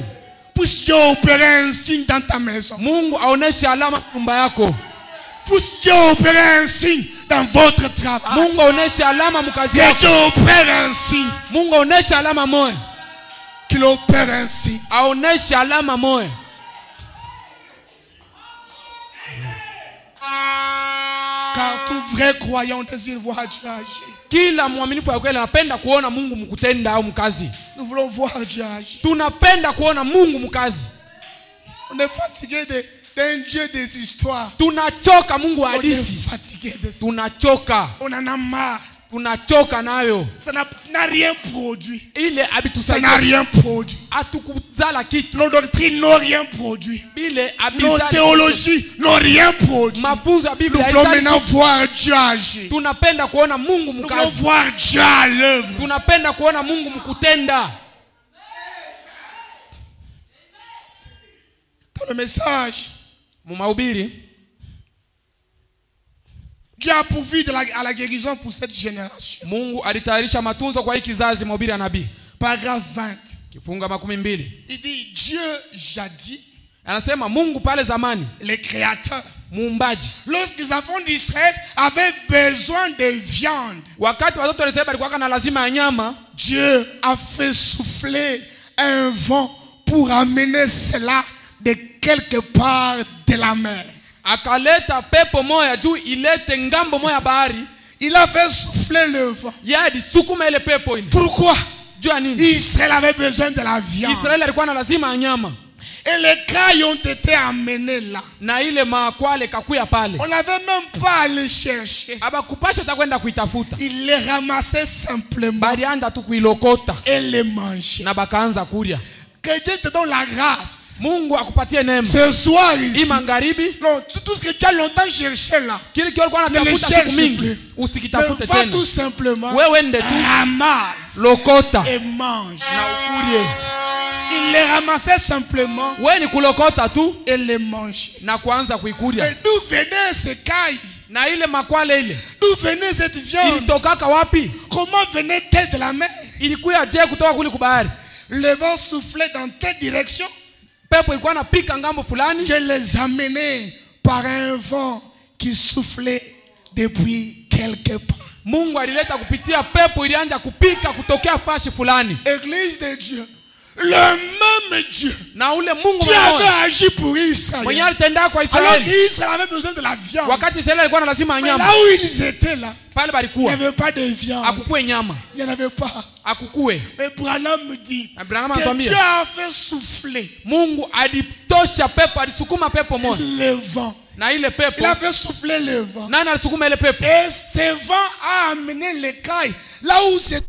Puisse Dieu opérer un signe dans ta maison. Mungu aonesha alama nyumba yako. Puisse Dieu opérer un signe dans votre travail. Mungu aonesha alama mkazi yako. Dieu opère un signe. Mungu aonesha alama moya. Qu'il opère un signe. Aonesha alama moya. Car tout vrai croyant désire voir Dieu agir. Kila mwaminifu wa kweli anapenda kuona Mungu mkutenda au mkazi. Nous voulons voir Dieu agir. Tunapenda kuona Mungu mkazi. On est fatigué d'un Dieu des histoires. Tunachoka Mungu wa On est hadithi. fatigué de ça. Tunachoka. On en a marre. Tunachoka nayo. Ça n'a rien produit. Ile Ça abitusaidia. n'a rien produit. Atukuzala kitu. Nos doctrines n'ont rien produit. Bile Nos abizali. théologies n'ont rien produit. Mafunzo ya Nous Biblia voulons haizali maintenant kitu. voir Dieu agir. Tunapenda kuona Mungu Nous voulons mkazi. voir Dieu à l'œuvre. Tunapenda kuona Mungu mkutenda. Dans le message, Mumahubiri, Dieu a pourvu à la guérison pour cette génération. Mungu alitayarisha matunzo kwa hii kizazi. Mahubiri ya nabii. Paragraphe 20. Kifunga 12. Il dit Dieu jadis, Anasema Mungu pale zamani, les créateurs, muumbaji, lorsque les enfants d'Israël avaient besoin de viande, wakati watoto wa Israeli walikuwa na lazima ya nyama, Dieu a fait souffler un vent pour amener cela de quelque part de la mer. akaleta pepo moya juu ilete ngambo moya bahari. Il a fait souffler le vent. Yadi sukuma ile pepo ile. Pourquoi? Juu ya nini? Israël avait besoin de la viande. Israeli alikuwa na lazima ya nyama. Et les cailles ont été amenées là. Na ile makwale kakuya pale. On n'avait même pas à les chercher. Abakupasha takwenda kuitafuta. Il les ramassait simplement Balianda tu kuilokota et les mangeait. na bakaanza kuria. Que Dieu te donne la grâce. Mungu akupatie neema. Ce soir ici. Hii magharibi, Non, tout ce que tu as longtemps cherché là. kile kile ulikuwa Ne le unatafuta cherche siku mingi, plus. usikitafute Mais va tena. tout simplement. Wewe ende tu, Ramasse lokota et mange. na ukurie. Il les ramassait simplement Wewe ni kulokota tu et les mangeait. na kuanza kuikuria. Mais d'où venaient ces cailles? Na ile makwale ile D'où venait cette viande? ilitokaka wapi? Comment venait-elle de la mer? Ilikuya je kutoka kule kubahari? Le vent soufflait dans telle direction. Pepo ilikuwa napika ngambo fulani. Dieu les amenait par un vent qui soufflait depuis quelque part. Mungu alileta kupitia pepo ilianza kupika kutokea fashi fulani. Église de Dieu. Le même Dieu Na ule Mungu qui avait mmoja agi pour Israël. mwenye alitenda kwa Alors Israeli. qu'Israël avait besoin de la viande. Wakati Israeli alikuwa na lazima ya Mais nyama, là où ils étaient là, pale il n'y balikuwa avait pas de viande. akukue nyama, Il n'y en avait pas. akukue. Mais Branham me dit Abraham que anatuambia Dieu a fait souffler Mungu alitosha pepo, alisukuma pepo moja. le vent. Na ile pepo, Il a fait souffler le vent. nani alisukuma ile pepo? Et ce vent a amené les cailles là où c'est.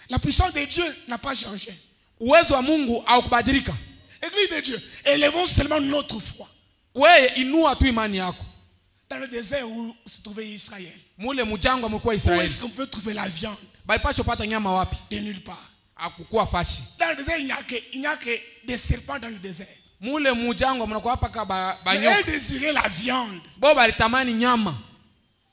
La puissance de Dieu n'a pas changé. Uwezo wa Mungu haukubadilika. Église de Dieu, élevons seulement notre foi. Wewe inua tu imani yako. Dans le désert où se trouvait Israël, Mule mjangwa mlikuwa où Israeli. est-ce qu'on peut trouver la viande? Baipasha upata nyama wapi? De nulle part. Akukua fashi. Dans le désert, il n'y a que des serpents dans le désert. Mule mjangwa mnakuwa hapa ka Mais banyoka. elles désiraient la viande. Bo balitamani nyama.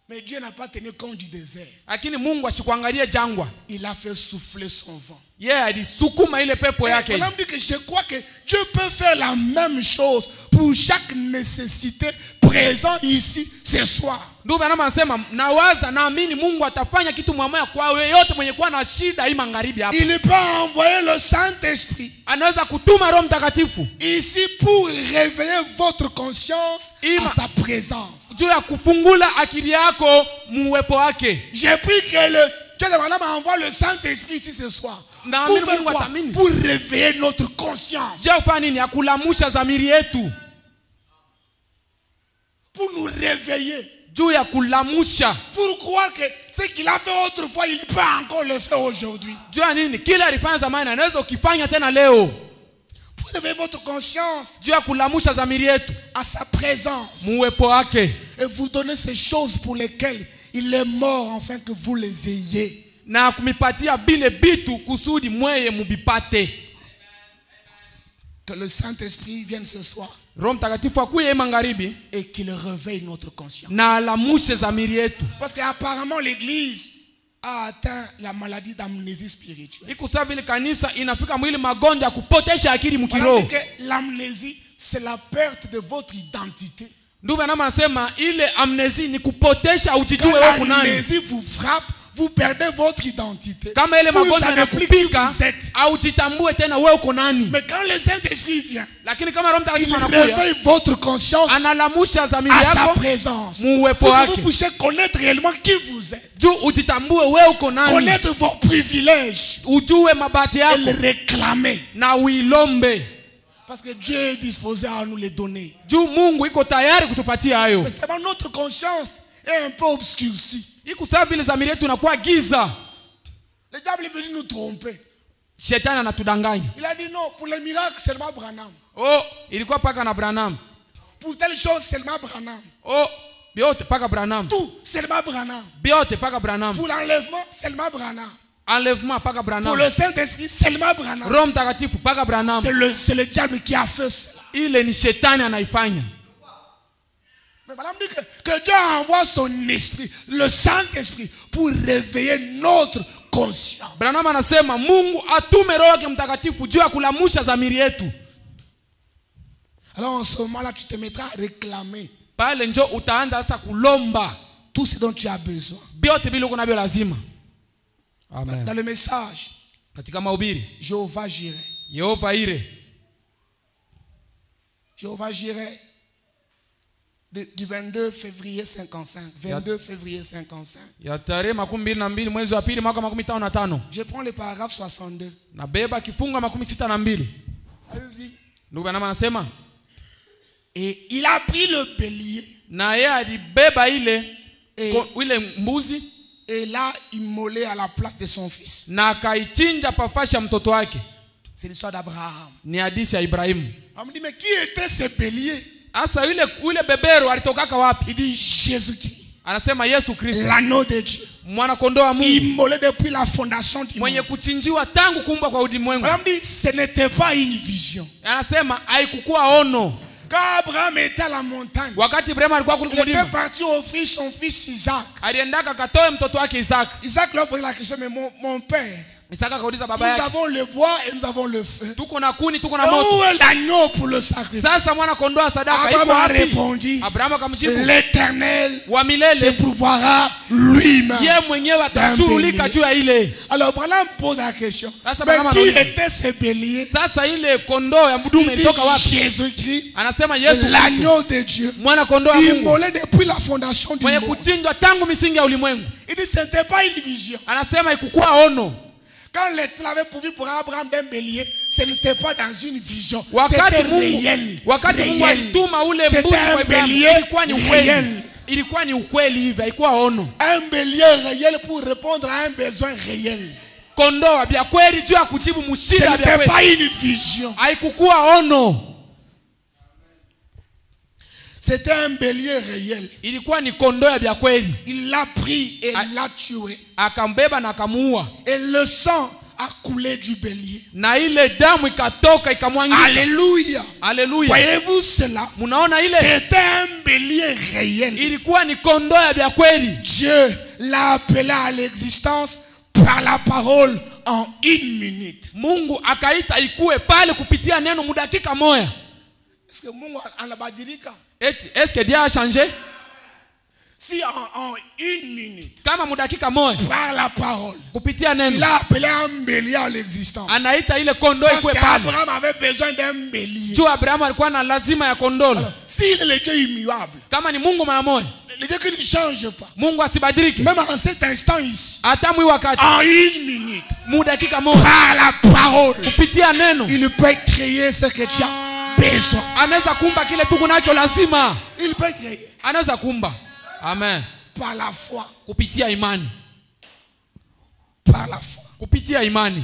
Mais Dieu n'a pas tenu compte du désert. Lakini Mungu asikuangalie jangwa. Il a fait souffler son vent. Yeye alisukuma ile pepo yake. On a dit que je crois que Dieu peut faire la même chose pour chaque nécessité présente ici ce soir. Ndugu anama anasema nawaza naamini Mungu atafanya kitu mwamoya kwa wewe yote mwenye kuwa na shida hii magharibi hapa. Il peut envoyer le Saint-Esprit Anaweza kutuma Roho Mtakatifu ici pour réveiller votre conscience à sa présence. juu ya kufungula akili yako muwepo wake. J'ai pris que le Dieu de Madame envoie le Saint-Esprit ici ce soir. Pour faire quoi? Pour réveiller notre conscience. Je ufanya nini? Akulamusha zamiri yetu. Pour nous réveiller. Juu ya kulamusha. Pour croire que ce qu'il a fait autrefois, il peut encore le faire aujourd'hui. Juu ya nini? Kila alifanya zamani anaweza ukifanya tena leo. Pour réveiller votre conscience. Juu ya kulamusha zamiri yetu. À sa présence. Muwepo wake. Et vous donner ces choses pour lesquelles il est mort afin que vous les ayez. na kumipatia bile bitu kusudi mweye mubipate. Que le Saint-Esprit vienne ce soir. Roho Mtakatifu akuye magharibi et qu'il réveille notre conscience. Na alamushe zamiri yetu. Parce qu'apparemment l'église a atteint la maladie d'amnésie spirituelle. Iko sawa vile kanisa inafika mwili magonjwa kupotesha akili mkiroho. L'amnésie c'est la perte de votre identité. Ndugu na nasema ile amnésie ni kupotesha ujijue wewe kunani. L'amnésie vous frappe, vous perdez votre identité. Kama ile magonjwa yanakupika au jitambue tena wewe uko nani. Mais quand le Saint-Esprit vient, lakini kama Roho Mtakatifu anakuja, il réveille votre conscience analamusha zamiri à yako sa présence. Muwepo wake. Vous puissiez connaître réellement qui vous êtes. Juu ujitambue wewe uko nani. Connaître vos privilèges. Ujue mabati yako. Et le réclamer. Na uilombe. Parce que Dieu est disposé à nous les donner. Juu Mungu iko tayari kutupatia hayo. Mais seulement notre conscience est un peu obscurcie. Iko sawa vile zamiri yetu inakuwa giza. Le diable est venu nous tromper. Shetani anatudanganya. Il a dit non, pour les miracles seulement Branham. Oh, ilikuwa paka na Branham. Pour telle chose seulement Branham. Oh, biote paka Branham. Tout seulement Branham. Biote paka Branham. Pour l'enlèvement seulement Branham. Enlèvement paka Branham. Pour le Saint-Esprit seulement Branham. Roho Mtakatifu paka Branham. C'est le diable qui a fait cela. Ile ni shetani anaifanya. Mais madame dit que Dieu envoie son esprit, le Saint-Esprit, pour réveiller notre conscience. Branham anasema Mungu atume Roho wake Mtakatifu juu ya kulamusha zamiri yetu. Alors en ce moment-là tu te mettras à réclamer. Pale njo utaanza sasa kulomba tout ce dont tu as besoin. Biote bila uko nabyo lazima. Amen. Dans le message, katika mahubiri, Jéhovah Jireh. Yehova ire. Jéhovah Jireh du 22 février 55. 22 février 55. Ya tarehe 22 mwezi wa pili mwaka 55. Je prends le paragraphe 62. Na beba kifunga 62. Ndugu anasema et il a pris le bélier. Na yeye alibeba ile mbuzi et l'a immolé à la place de son fils. Na akaichinja pafasha mtoto wake. C'est l'histoire d'Abraham. Ni hadithi ya Ibrahimu. On me dit mais qui était ce bélier? Asa yule beberu alitokaka wapi? Il dit Jésus-Christ. Anasema Yesu Kristo. L'agneau de Dieu. Mwana kondoo wa Mungu. Immolé depuis la fondation du monde. Mwenye kuchinjiwa tangu kuumbwa kwa ulimwengu. On me dit ce n'était pas une vision. Anasema haikukuwa ono. Quand Abraham était à la montagne, wakati Ibrahim alikuwa kule il était parti offrir son fils Isaac. Aliendaka katoe mtoto wake Isaac. Isaac lui a posé la question, mais mon père, Isaac akauliza baba yake, nous avons le bois et nous avons le feu. Tuko na kuni, tuko na moto. Où est l'agneau pour le sacrifice? Sasa mwana kondoo wa sadaka iko wapi? Répondu, Abraham akamjibu, l'Éternel wa milele se pourvoira lui-même. Yeye mwenyewe atashughulika juu ya ile. Alors Abraham pose la question, mais qui était ce bélier? Sasa ile kondoo ya mdume ilitoka wapi? Jésus-Christ, anasema Yesu Kristo, l'agneau de Dieu, mwana kondoo wa Mungu, immolé depuis la fondation du monde. Mwenye kuchinjwa tangu misingi ya ulimwengu. Il dit ce n'était pas une vision. Anasema ikukuwa ono. Quand l'Éternel avait pourvu pour Abraham d'un bélier, ce n'était pas dans une vision. C'était réel. Wakati Mungu alituma ule mbuzi kwa Abraham, ilikuwa ni ukweli. Ilikuwa ni ukweli hivi, haikuwa ono. Un bélier réel pour répondre à un besoin réel. Kondoo bya kweli juu ya kujibu mshida bya kweli. Ce n'était pas une vision. Haikukuwa ono. C'était un bélier réel. Ilikuwa ni kondoo ya bya kweli. Il l'a pris et l'a tué. Akambeba na akamuua. Et le sang a coulé du bélier. Na ile damu ikatoka ikamwangika. Alléluia. Alléluia. Voyez-vous cela? Munaona ile? C'était un bélier réel. Ilikuwa ni kondoo ya bya kweli. Dieu l'a appelé à l'existence par la parole en 1 minute. Mungu akaita ikue pale kupitia neno mudakika moja. Est-ce que Mungu anabadilika? Est-ce que Dieu a changé? Si en 1 minute, kama mudakika moja, par la parole, kupitia neno, il a appelé un bélier à l'existence. Anaita ile kondoo ikue pale. Parce qu'Abraham avait besoin d'un bélier. Juu Abraham alikuwa na lazima ya kondoo. S'il est le Dieu immuable, kama ni Mungu mara moja, le Dieu qui ne change pas, Mungu asibadilike, même en cet instant ici, hata mwi wakati, en 1 minute, mudakika moja, par la parole, kupitia neno, il peut créer ce que tu as besoin. Anaweza kumba kile tuko nacho lazima. Il peut créer. Anaweza kumba. Amen. Par la foi. Kupitia imani. Par la foi. Kupitia imani.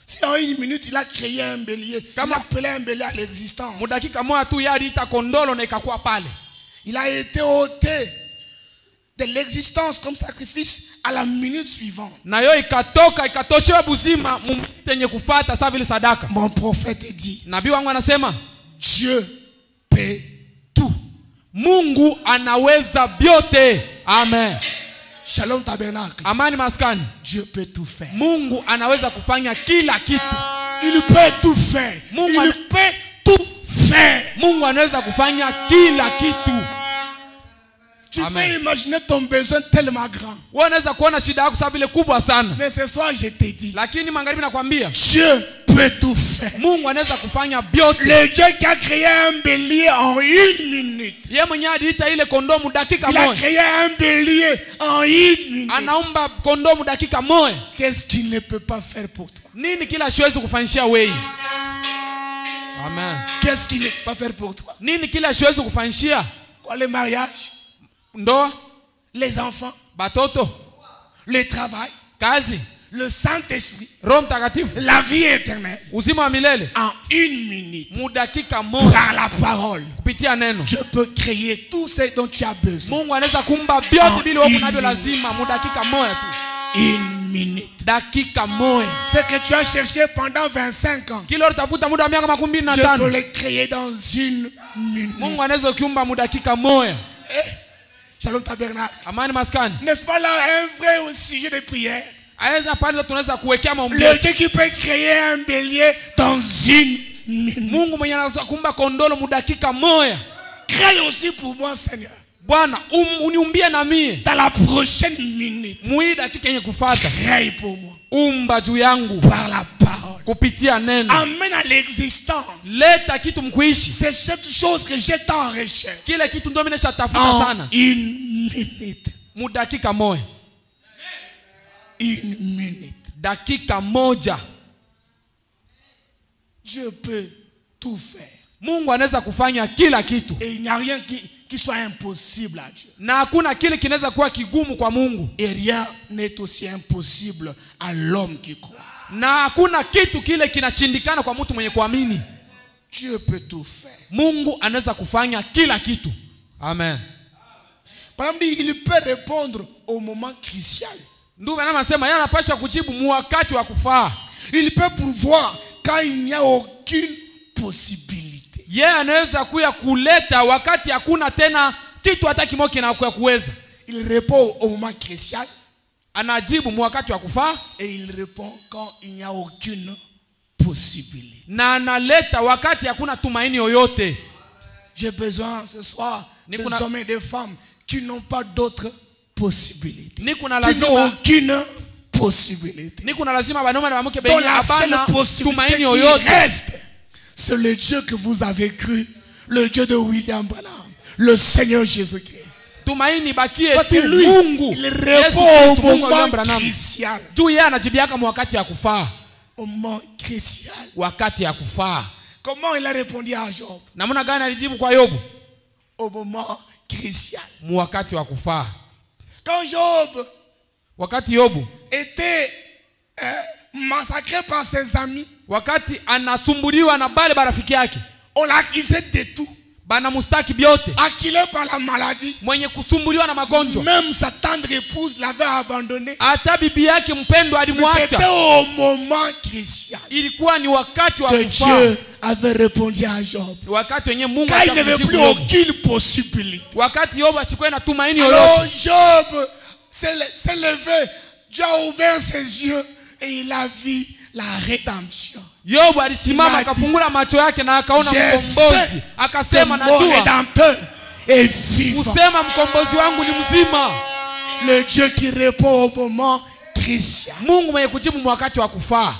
Si en 1 minute il a créé un bélier, il a appelé un bélier à l'existence. Mudakika moja tu yari ita kondolo na ikakuwa pale. Il a été ôté de l'existence comme sacrifice à la minute suivante. Na yo ikatoka ikatoshewa buzima mtenye kufata sawa vile sadaka. Mon prophète dit, Nabii wangu anasema Dieu peut tout. Mungu anaweza vyote. Amen. Shalom tabernacle. Amani maskani. Dieu peut tout faire. Mungu anaweza kufanya kila kitu. Il peut tout faire. Il peut tout faire. Mungu anaweza kufanya kila kitu. Tu peux imaginer ton besoin tellement grand. Wewe unaweza kuona shida yako sawa vile kubwa sana. Mais ce soir je te dis, lakini magharibi nakwambia Dieu peut tout faire. Mungu anaweza kufanya vyote. Le Dieu qui a créé un bélier en 1 minute. Yeye mwenyewe aliita ile kondomu dakika moja. Il a créé un bélier en 1 minute. Anaumba kondomu dakika moja. Qu'est-ce qu'il ne peut pas faire pour toi? Nini kila siwezi kufanyishia wewe? Amen. Qu'est-ce qu'il ne peut pas faire pour toi? Nini kila siwezi kufanyishia? Quoi, le mariage, ndoa, les enfants, batoto, le travail, kazi, le Saint-Esprit, Roho Mtakatifu, la vie éternelle, uzima wa milele en 1 minute, mudakika moja par la parole. kupitia neno. Dieu peut créer tout ce dont tu as besoin. Mungu anaweza kumba vyote bila wewe kunavyo lazima mudakika moja tu. 1 minute. Dakika moja. Ce que tu as cherché pendant 25 ans, Kile utafuta muda wa miaka 25. Dieu peut le créer dans 1 minute. Mungu anaweza kuumba mudakika moja. Shalom tabernacle. Amani maskani. N'est-ce pas là un vrai sujet de prière? Aeza pale tunaweza kuwekea maombi. Le Dieu qui peut créer un bélier dans 1 minute. Mungu mwenye anaweza kuumba kondolo mudakika moja. Crée aussi pour moi, Seigneur. Bwana uniumbie na mie. Dans la prochaine minute. Mui dakika yenye kufuata. Crée pour moi. Umba juu yangu. Par la parole. Kupitia neno. Amène à l'existence. Leta kitu mkuishi. C'est cette chose que j'étais en recherche. Kile kitu ndio mimi nishatafuta sana. 1 minute. Mudakika moja. 1 minute. Dakika moja. Dieu peut tout faire. Mungu anaweza kufanya kila kitu. Et il n'y a rien qui soit impossible à Dieu. Na hakuna kile kinaweza kuwa kigumu kwa Mungu. Et rien n'est aussi impossible à l'homme qui croit. Na hakuna kitu kile kinashindikana kwa mtu mwenye kuamini. Dieu peut tout faire. Mungu anaweza kufanya kila kitu. Amen. Par exemple, il peut répondre au moment crucial. Ndugu anasema yeye anapaswa kujibu mu wakati wa kufaa. Il peut pourvoir quand il n'y a aucune possibilité. Yeye anaweza kuya kuleta wakati hakuna tena kitu hata kimoja kinakuwa kuweza. Il répond au moment crucial. Anajibu mu wakati wa kufaa. Et il répond quand il n'y a aucune possibilité. Na analeta wakati hakuna tumaini yoyote. J'ai besoin ce soir des hommes et des femmes qui n'ont pas d'autre possibilité. Qui n'ont aucune possibilité. Niko na lazima banaume na bamke Donc benye la seule abana possibilité tumaini yoyote. qui reste, c'est le Dieu que vous avez cru, le Dieu de William Branham, le Seigneur Jésus-Christ. Tumaini bakie Parce que tu lui, Mungu. il répond au moment crucial. crucial. Juu yeye anajibiaka mu wakati ya kufaa. Au moment crucial. Wakati ya kufaa. Comment il a répondu à Job? Namna gani alijibu kwa Yobu? Au moment crucial. Mu wakati wa kufaa. Quand Job wakati Yobu était massacré par ses amis, wakati anasumbuliwa na bale barafiki yake, on l'accusait de tout. Bana mustaki biote. Acculé par la maladie. Mwenye kusumbuliwa na magonjwa. Même sa tendre épouse l'avait abandonné. Hata bibi yake mpendwa alimwacha. C'était au moment crucial. Ilikuwa ni wakati wa kufaa. Dieu avait répondu à Job. Wakati wenye Mungu il n'avait plus aucune possibilité. Wakati Yobu asikuwa na tumaini yoyote. Alors Job s'est levé, Dieu a ouvert ses yeux et il a vu la rédemption. Yobu alisimama akafungula macho yake na akaona mkombozi. Akasema najua kusema mkombozi wangu ni mzima. Le Dieu qui répond au moment crucial. Mungu mwenye kujibu wakati wa kufaa.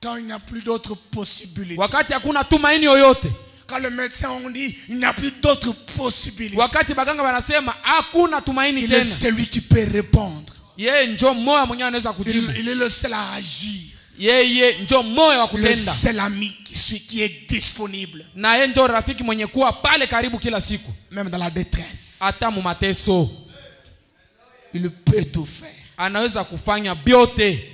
Quand il n'y a plus d'autres possibilités. Wakati hakuna tumaini yoyote. Quand le médecin on dit il n'y a plus d'autres possibilités. Wakati baganga wanasema hakuna tumaini tena. Il est celui qui peut répondre. Yeye ndio mmoja mwenyewe anaweza kujibu. Il est le seul à agir. Yeye ndio moyo wa kutenda. C'est l'ami qui est disponible. Na yeye ndio rafiki mwenye kuwa pale karibu kila siku. Même dans la détresse. Hata mu mateso. Il peut tout faire. Anaweza kufanya biote.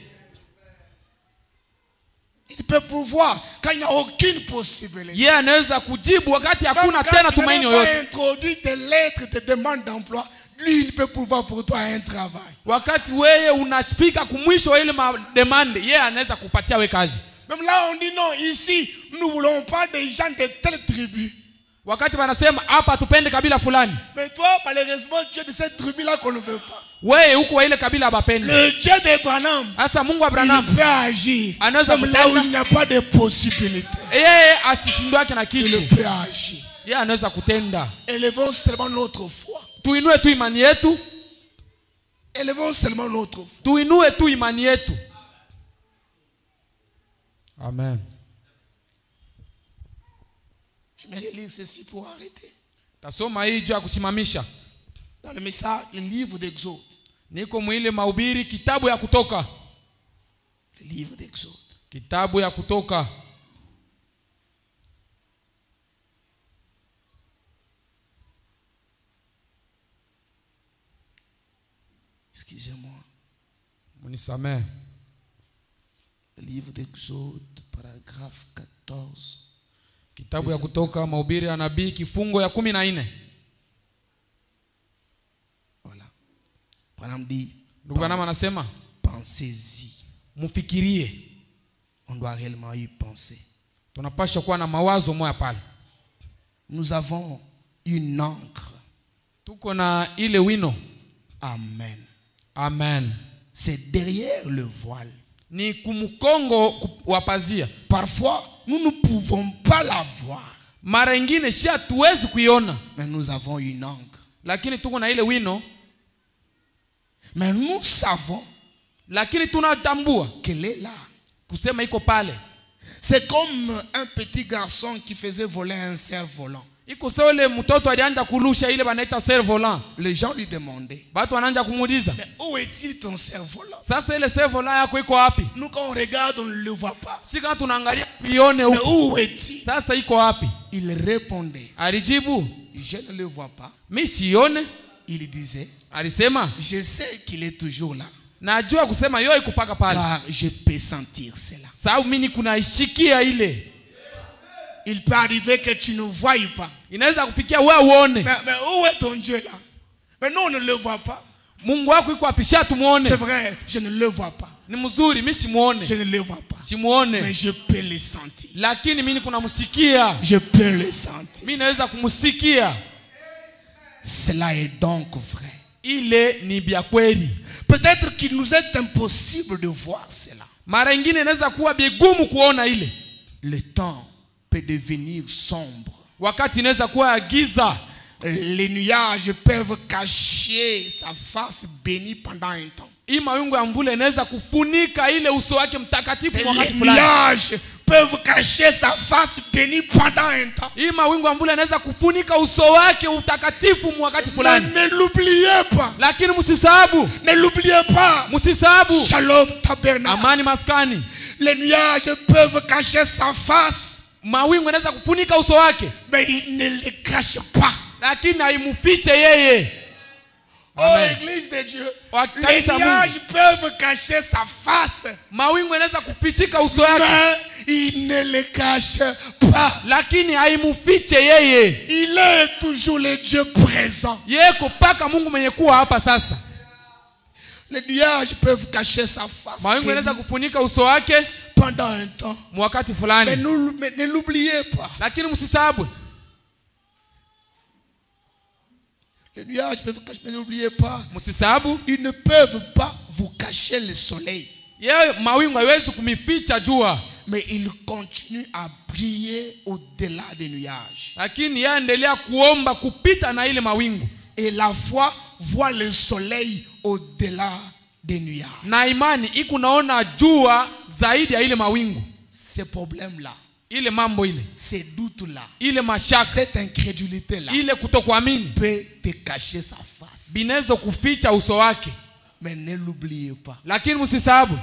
Il peut pouvoir quand il n'y a aucune possibilité. Yeye anaweza kujibu wakati hakuna tena tumaini yoyote. Quand il a introduit des lettres de demande d'emploi, lui, il peut pouvoir pour toi un travail. Wakati wewe unashika kumwisho wa ile demand, yeye anaweza kupatia wewe kazi. Même là, on dit non, ici, nous ne voulons pas des gens de telle tribu. Wakati wanasema hapa tupende kabila fulani. Mais toi, malheureusement, tu es de cette tribu-là qu'on ne veut pas. Wewe huko wa ile kabila habapendi. Le Dieu d'Abraham, Sasa Mungu Abraham il peut agir. Même là où il n'y a pas de possibilité. Yeye asishindwake na Il kitu. peut agir. Yeye anaweza kutenda. Élevons seulement notre foi. Tuinue tu imani yetu. Élevons seulement notre foi. Tuinue tu imani yetu. Amen. Je vais lire ceci pour arrêter. Tasoma hii juu ya kusimamisha. Dans le message, le livre d'Exode. Niko mwile mahubiri kitabu ya Kutoka. Le livre d'Exode. Kitabu ya Kutoka. Excusez-moi. Munisamee. Le livre d'Exode, paragraphe 14. Kitabu ya Kutoka, mahubiri ya nabii, kifungo ya 14. Voilà. Branham dit, Ndugu Branham anasema, pensez-y. mufikirie. On doit réellement y penser. Tunapaswa kuwa na mawazo moya pale. Nous avons une encre. Tuko na ile wino. Amen. Amen. C'est derrière le voile. Ni kumukongo wa pazia. Parfois, nous ne pouvons pas la voir. Mara nyingine si hatuwezi kuiona. Mais nous avons une encre. Lakini tuko na ile wino. Mais nous savons Lakini tunatambua qu'elle est là. kusema iko pale. C'est comme un petit garçon qui faisait voler un cerf-volant. Iko sawa ile mtoto alianza kulusha ile banaita cerf-volant. Les gens lui demandaient, Watu wanaanza kumuuliza, mais où est-il ton cerf-volant? sasa ile cerf-volant yako iko wapi? Nous quand on regarde, on ne le voit pas. Si kama tunaangalia tuione Mais huko. où est-il? Sasa iko wapi? Il répondait, Alijibu, je ne le vois pas. mimi sione. Il disait, Alisema, je sais qu'il est toujours là. najua kusema yo iko paka pale. Car je peux sentir cela. Sababu mimi kunaishikia ile. Il peut arriver que tu ne voies pas. Inaweza kufikia wewe uone. Mais où est ton Dieu là? Mais nous on ne le voit pas. Mungu wako iko apisha tumuone. C'est vrai, je ne le vois pas. Ni mzuri, mimi simuone. Je ne le vois pas. Simuone. Mais je peux le sentir. Lakini mimi kunamsikia. Je peux le sentir. Mimi naweza kumsikia. Cela est donc vrai. Ile ni bia kweli. Peut-être qu'il nous est impossible de voir cela. Mara nyingine inaweza kuwa bigumu kuona ile. Le temps peut devenir sombre. Wakati inaweza kuwa giza. Les nuages peuvent cacher sa face bénie pendant un temps. Hii mawingu ya mvula inaweza kufunika ile uso wake mtakatifu wakati Les fulani. nuages peuvent cacher sa face bénie pendant un temps. Hii mawingu ya mvula inaweza kufunika uso wake utakatifu wakati fulani. Mais ne l'oubliez pas. Lakini msisahabu. Ne l'oubliez pas. Msisahabu. Shalom tabernacle. Amani maskani. Les nuages peuvent cacher sa face. Mawingu inaweza kufunika uso wake. Mais il ne le cache pas. Lakini haimufiche yeye. Oh, l'église de Dieu. Les nuages peuvent cacher sa face. Mawingu inaweza kufichika uso wake. Mais il ne le cache pas. Lakini haimufiche yeye. Il est toujours le Dieu présent. Yeko paka Mungu mwenye kuwa hapa sasa. Les nuages peuvent cacher sa face. Mawingu inaweza kufunika uso wake pendant un temps. Wakati fulani. Mais ne l'oubliez pas. Lakini msisahabu. Les nuages peuvent cacher, mais n'oubliez pas. Msisahabu. Ils ne peuvent pas vous cacher le soleil. Yeye mawingu haiwezi kumificha jua. Mais il continue à briller au-delà des nuages. Lakini yeye endelea kuomba kupita na ile mawingu. Et la foi voit le soleil au-delà des nuages. Na imani iko naona jua zaidi ya ile mawingu. Ces problèmes-là. Ile mambo ile. Ces doutes-là. Ile mashaka. Cette incrédulité-là. Ile kutokuamini. Peut te cacher sa face. Binezo kuficha uso wake. Mais ne l'oubliez pas. Lakini msisahabu.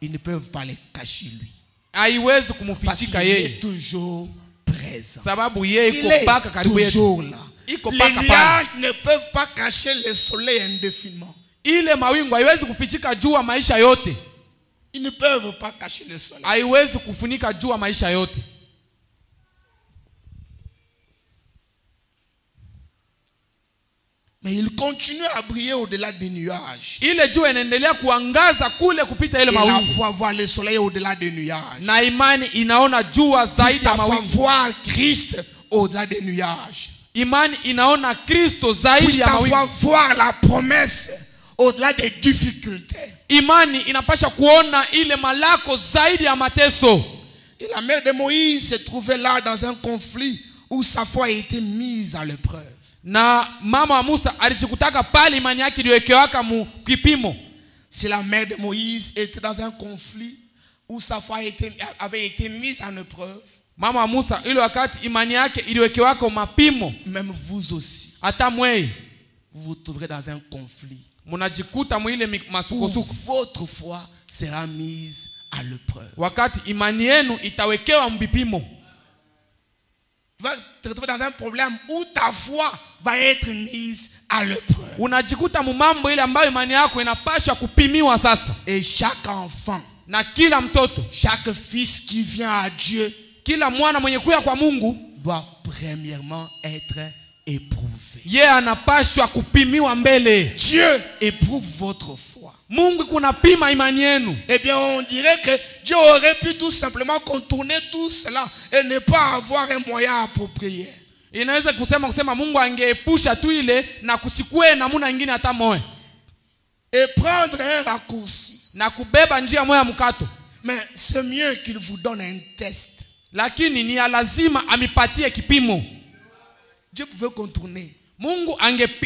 Ils ne peuvent pas le cacher lui. Haiwezi kumufichika yeye. Il est toujours présent. Sababu yeye iko paka karibu yetu. Toujours là. Iko Les paka pale. nuages ne peuvent pas cacher le soleil indéfiniment. Ile mawingu haiwezi kufichika jua maisha yote. Ils ne peuvent pas cacher le soleil. Haiwezi kufunika jua maisha yote. Mais il continue à briller au-delà des nuages. Ile jua inaendelea kuangaza kule kupita ile Et la mawingu. foi voit le soleil au-delà des nuages. Na imani inaona jua zaidi ya La foi mawingu. voir Christ au-delà des nuages. Imani inaona Kristo zaidi ya La foi mawingu. voir la promesse au-delà des difficultés. Imani inapasha kuona ile malako zaidi ya mateso. Et la mère de Moïse se trouvait là dans un conflit où sa foi a été mise à l'épreuve. Na mama wa Musa alijikutaka pale imani yake iliwekewaka mu kipimo. Si la mère de Moïse était dans un conflit où sa foi avait été mise en épreuve, Mama wa Musa ile wakati imani yake iliwekewaka mapimo. même vous aussi, Hata mwei vous vous trouverez dans un conflit munajikuta mwile où masukosuko. votre foi sera mise à l'épreuve. Wakati imani yenu itawekewa mbipimo. Tu vas te retrouver dans un problème où ta foi va être mise à l'épreuve. Unajikuta mumambo ile ambayo imani yako inapaswa kupimiwa sasa. Et chaque enfant, Na kila mtoto, chaque fils qui vient à Dieu kila mwana mwenye kuya kwa Mungu doit premièrement être éprouvé. yeye anapaswa kupimiwa mbele. Dieu éprouve votre foi. Mungu kunapima imani yenu. Eh bien, on dirait que Dieu aurait pu tout simplement contourner tout cela et ne pas avoir un moyen approprié. Inaweza kusema Mungu angeepusha tu ile na kusikue namuna nyingine hata moyo. Et prendre un raccourci. Na kubeba njia moya mkato. Mais c'est mieux qu'il vous donne un test. Lakini ni ya lazima amipatie kipimo. Dieu pouvait contourner Mungu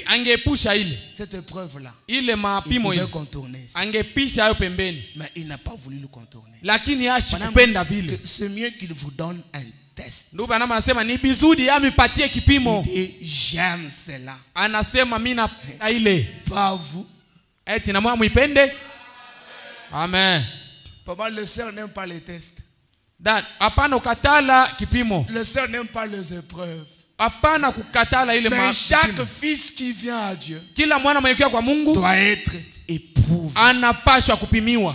angeepusha ile. cette épreuve-là. Ile Il mapimo pouvait ile. contourner ça. Angepisha hayo pembeni. Mais il n'a pas voulu le contourner. Lakini hashi Madame, kupenda vile. c'est mieux qu'il vous donne un test. Ndugu anama anasema ni bizudi amipatie kipimo. Il dit, j'aime cela. Anasema mimi napenda ile. Pas vous. Eti na mwa muipende? Amen. Papa, le Seigneur n'aime pas les tests. Dan, hapana ukatala kipimo. Le Seigneur n'aime pas les épreuves. Hapana kukatala ile Mais chaque kipimo. fils qui vient à Dieu Kila mwana mwenye kuja kwa Mungu doit être éprouvé. anapaswa kupimiwa.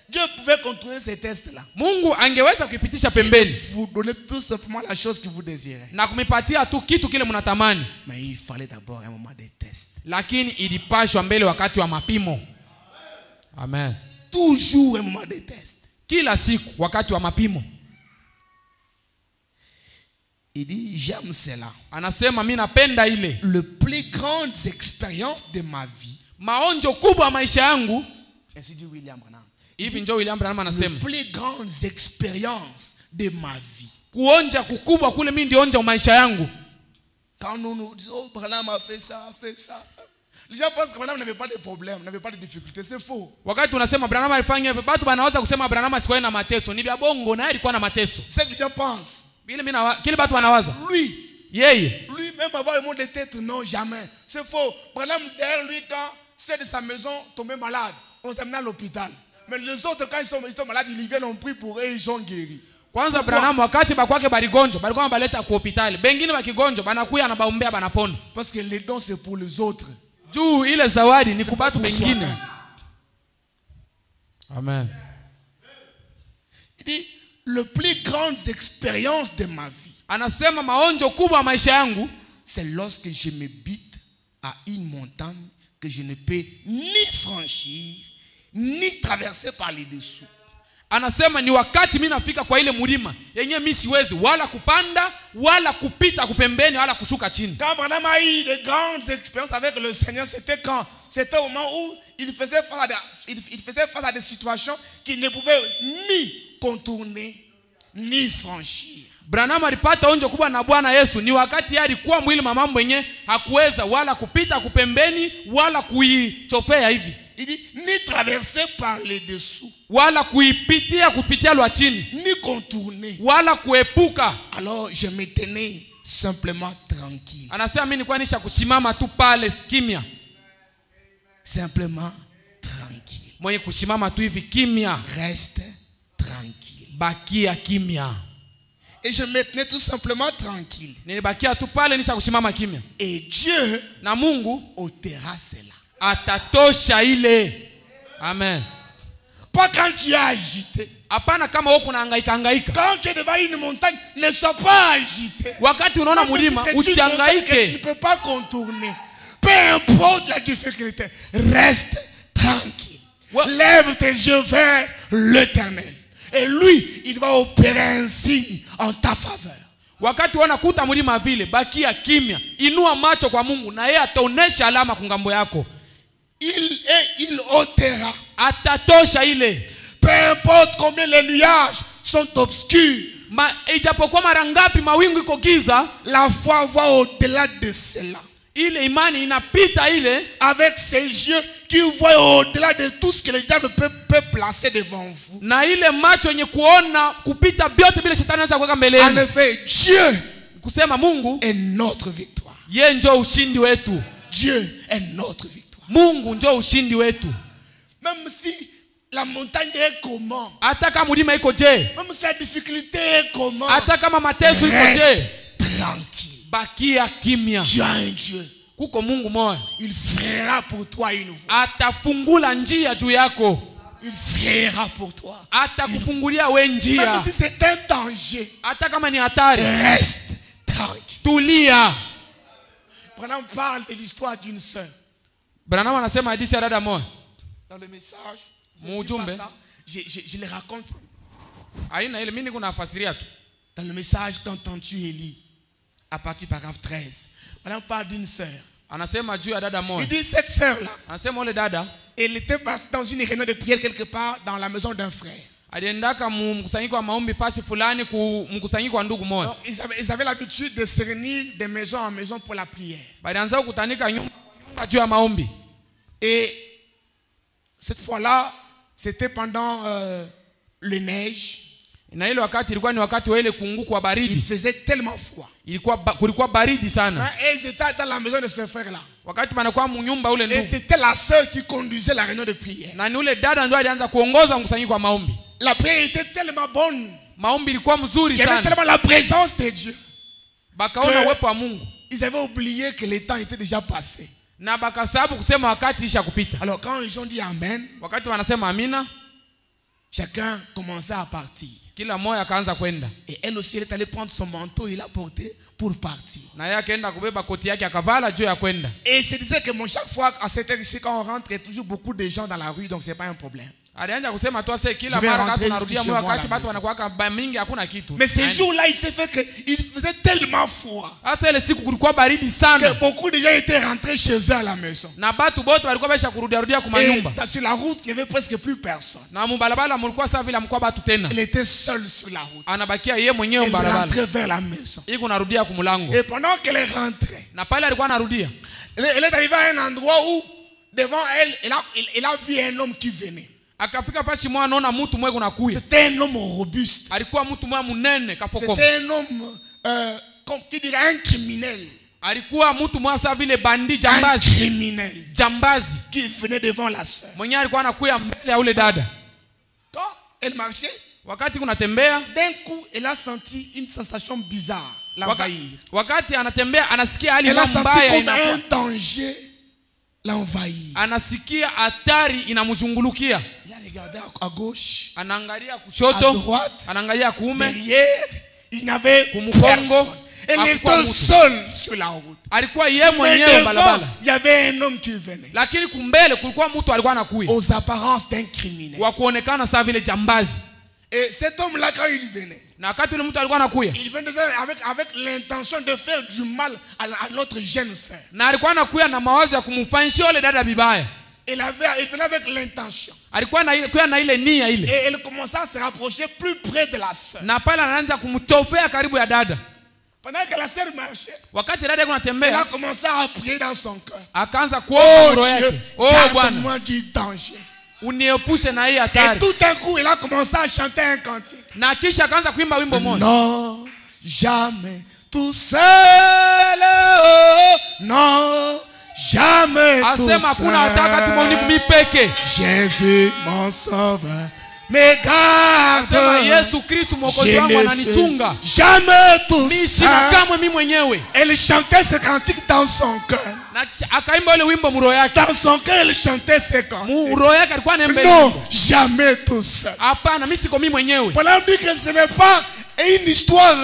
Dieu pouvait contrôler ces tests-là. Mungu angeweza kuipitisha pembeni Vous donner tout simplement la chose que vous désirez. na kumipatia tu kitu kile mnatamani, Mais il fallait d'abord un moment de test. lakini ilipashwa mbele wakati wa mapimo. Amen. Toujours un moment de test. Kila siku wakati wa mapimo. Il dit, j'aime cela. Anasema mimi napenda ile. Les plus grandes expériences de ma vie. Maonjo kubwa ya maisha yangu. Ainsi dit William Branham. Hivi njoo William Branham Les anasema. plus grandes expériences de ma vie. Kuonja kukubwa kule mimi ndio onja maisha yangu. Quand nous nous disons, oh, Branham a fait ça, a fait ça. Les gens pensent que Branham n'avait pas de problème, n'avait pas de difficultés. C'est faux. Wakati unasema Branham alifanya hivyo, watu wanaweza kusema Branham asikuwa na mateso. Ni vya bongo na alikuwa na mateso. C'est ce que les gens pensent. Vile mimi na kile watu wanawaza. Yeye Lui-même avoir le mot de tête, non, jamais. C'est faux. Branham, derrière lui, quand c'est de sa maison tombé malade, on s'amène à l'hôpital. Mais les autres, quand ils sont malades, ils viennent, on prie pour eux, ils sont guéris. Kwanza Branham wakati bakwake baligonjwa, balikuwa baleta ku hospitali. Bengine bakigonjwa banakuya na baombea banapona. Parce que les dons c'est pour les autres. Juu ile zawadi ni kubatu bengine. Amen. Il dit les plus grandes expériences de ma vie. Anasema maonjo kubwa maisha yangu, c'est lorsque je me bute à une montagne que je ne peux ni franchir ni traverser par les dessous. Anasema ni wakati mimi nafika kwa ile mlima yenye mimi siwezi wala kupanda wala kupita kupembeni wala kushuka chini. Quand Branham a eu de grandes expériences avec le Seigneur, c'était quand? C'était au moment où il faisait face à des situations qu'il ne pouvait ni contourner ni franchir. Branham alipata onjo kubwa na Bwana Yesu ni wakati alikuwa mwili mambo yenye hakuweza wala kupita kupembeni wala kuichofea hivi. Il dit ni traverser par les dessous, wala kupitia lwa chini, ni contourner, wala kuepuka. Alors je me tenais simplement tranquille. Anasema mimi nilikuwa nisha kusimama tu pale kimya. Simplement tranquille. Mwenye kusimama tu hivi kimya. Reste tranquille. Bakia kimya. Et je me tenais tout simplement tranquille. Nilibakia tu pale nisha kusimama kimya. Et Dieu na Mungu ôtera cela. Atatosha ile. Amen. Pas quand tu es agité. Hapana kama wewe unahangaika. Quand tu es devant une montagne, ne sois pas agité. Wakati unaona mlima usihangaike. Tu ne peux pas contourner. Peu importe la difficulté, reste tranquille. Ouais. Lève tes yeux vers l'Éternel. Et lui, il va opérer un signe en ta faveur. Wakati wanakuta mlima vile, bakia kimya, inua macho kwa Mungu na yeye ataonesha alama kungambo yako. Il ôtera. Atatosha ile. Peu importe combien les nuages sont obscurs. Ijapokuwa mara ngapi mawingu iko giza, la foi va au-delà de cela. Ile imani inapita ile avec ses yeux qui voient au-delà de tout ce que le diable peut placer devant vous. Na ile macho yenye kuona kupita byote bila shetani anaweza kuweka mbele yenu. En effet, Dieu kusema Mungu est notre victoire. Yeye ndio ushindi wetu. Dieu est notre victoire. Mungu ndio ushindi wetu. Même si la montagne est comment, hata kama mlima iko je, même si la difficulté est comment, hata kama mateso iko je, tranquille, bakia kimya. Dieu est un Dieu. Kuko Mungu moja, il frayera pour toi une voie. Atafungula njia juu yako. Il frayera pour toi. Atakufungulia we njia. Même si c'est un danger, hata kama ni hatari, reste tranquille. Tulia. Branham parle de l'histoire d'une sœur. Branham anasema hadithi ya dada moja. Dans le message, je le raconte. Aina ile mimi niko nafasiria tu. Dans le message qu'entends-tu Élie, à partir du paragraphe 13, on parle d'une sœur. Anasema juu ya dada moja. Il dit cette sœur-là, anasema ole dada, elle était partie dans une réunion de prière quelque part dans la maison d'un frère. Aliendaka mkusanyiko wa maombi fasi fulani ku mkusanyiko wa ndugu moja. Ils avaient l'habitude de se réunir de maison en maison pour la prière. Balianza kutanika nyumba juu ya maombi. Et cette fois-là, c'était pendant les neiges. Na ile wakati ilikuwa ni wakati wa ile kunguku wa baridi. Il faisait tellement froid. Kulikuwa baridi sana. Et ils étaient dans la maison de ce frère-là. Wakati banakuwa mnyumba ule ndugu. Et c'était la sœur qui conduisait la réunion de prière. Na ni ule dada ndio alianza kuongoza mkusanyiko wa maombi. La prière était tellement bonne. Maombi ilikuwa mzuri sana. Il y avait tellement la présence de Dieu. Bakaona uwepo wa Mungu. Ils avaient oublié que le temps était déjà passé. Na bakasabu kusema wakati isha kupita. Alors quand ils ont dit amen, wakati wanasema amina, chacun commençait à partir. Kila moja akaanza kwenda. Et elle aussi elle est allée prendre son manteau et l'a porté pour partir. Na yeye akaenda kubeba koti yake akavala juu ya kwenda. Et c'est disait que chaque fois à cette heure ici quand on rentre, il y a toujours beaucoup de gens dans la rue, donc c'est pas un problème. Alianza kusema tu ase kila mara kati tunarudia moyo wakati watu wanakuwa mingi hakuna kitu. Mais ces jours-là, il s'est fait que il faisait tellement froid. Asa ile siku kulikuwa baridi sana. Que beaucoup de gens étaient rentrés chez eux à la maison. Na batu bote walikuwa basha kurudia kwa manyumba. Et sur la route, il n'y avait presque plus personne. Na mbalabala mulikuwa sawa vile mkoa batu tena. Il était seul sur la route. Anabakia yeye mwenyewe mbalabala. Il rentrait vers la maison. Iko narudia kwa mlango. Et pendant qu'elle rentrait, na pale alikuwa anarudia, elle est arrivée à un endroit où devant elle, elle a vu un homme qui venait. Akafika fashi mwa anaona mtu mwe kuna kuya. C'était un homme robuste. Alikuwa mtu mwa munene kafoko. C'était un homme comme qui dirait un criminel. Alikuwa mtu mwa sawa vile bandi jambazi. Un criminel. Jambazi. Qui venait devant la sœur. Mwenye alikuwa anakuya mbele ya ule dada. Quand elle marchait, wakati kunatembea, d'un coup elle a senti une sensation bizarre l'envahir. Wakati anatembea anasikia hali mbaya inakuwa. Un danger l'envahir. Anasikia hatari inamzungulukia. Il a regardé à gauche, anaangalia kushoto, à droite, anaangalia kuume, derrière, il n'avait personne. Elle était seule sur la route. Alikuwa yeye mwenyewe balabala. Il y avait un homme qui venait. Lakini kumbele kulikuwa mtu alikuwa anakuja. Aux apparences d'un criminel. Wa kuonekana sawa vile jambazi. Et cet homme là quand il venait, na wakati yule mtu alikuwa anakuja, il venait avec l'intention de faire du mal à notre jeune sœur. Na alikuwa anakuja na mawazo ya kumfanyishia yule dada vibaya. Il venait avec l'intention. Alikuwa na ile nia ile. Et elle commençait à se rapprocher plus près de la sœur. Na pale anaanza kumtofea karibu ya dada. Pendant que la sœur marchait, wakati dada kunatembea, elle a commencé à prier dans son cœur. Akaanza kuomba roho yake. Oh Bwana, moi du danger. Uniepushe na hii hatari. Et tout un coup, il a commencé à chanter un cantique. Na kisha akaanza kuimba wimbo mmoja. Non, jamais tout seul. Oh, non, jamais tout seul. Asema kuna hataka tumoniku mipeke. Jésus mon sauveur. Mais garde. Asema Yesu Kristo mwokozi wangu ananichunga. Jamais tout seul. Kamwe mimi mwenyewe. Elle chantait ce cantique dans son cœur. Na akaimba ile wimbo mroho yake. Dans son cœur elle chantait ce cantique. Mroho yake alikuwa anaimba. Non, jamais tout seul. Hapana, mimi siko mimi mwenyewe. Pendant dit que ce n'est pas une histoire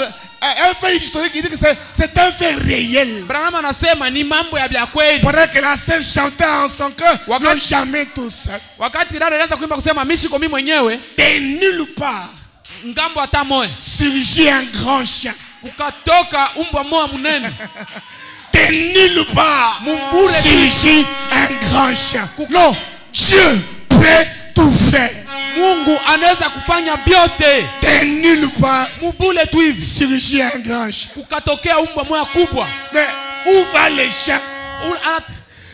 un fait historique, il dit que c'est un fait réel. Branham anasema ni mambo ya vya kweli. Pendant que la sœur chantait en son cœur, non jamais tout seul. Wakati dada alianza kuimba kusema mishiko mimi mwenyewe, de nulle part ngambo hata moja surgit un grand chien. Kukatoka umbwa moja munene. De nulle part surgit un grand chien. Non, Dieu peut tout faire. Mungu anaweza kufanya vyote. De nulle part mubule tu hivi surgit un grand chien. Kukatokea umbwa moja kubwa. Mais où va le chien?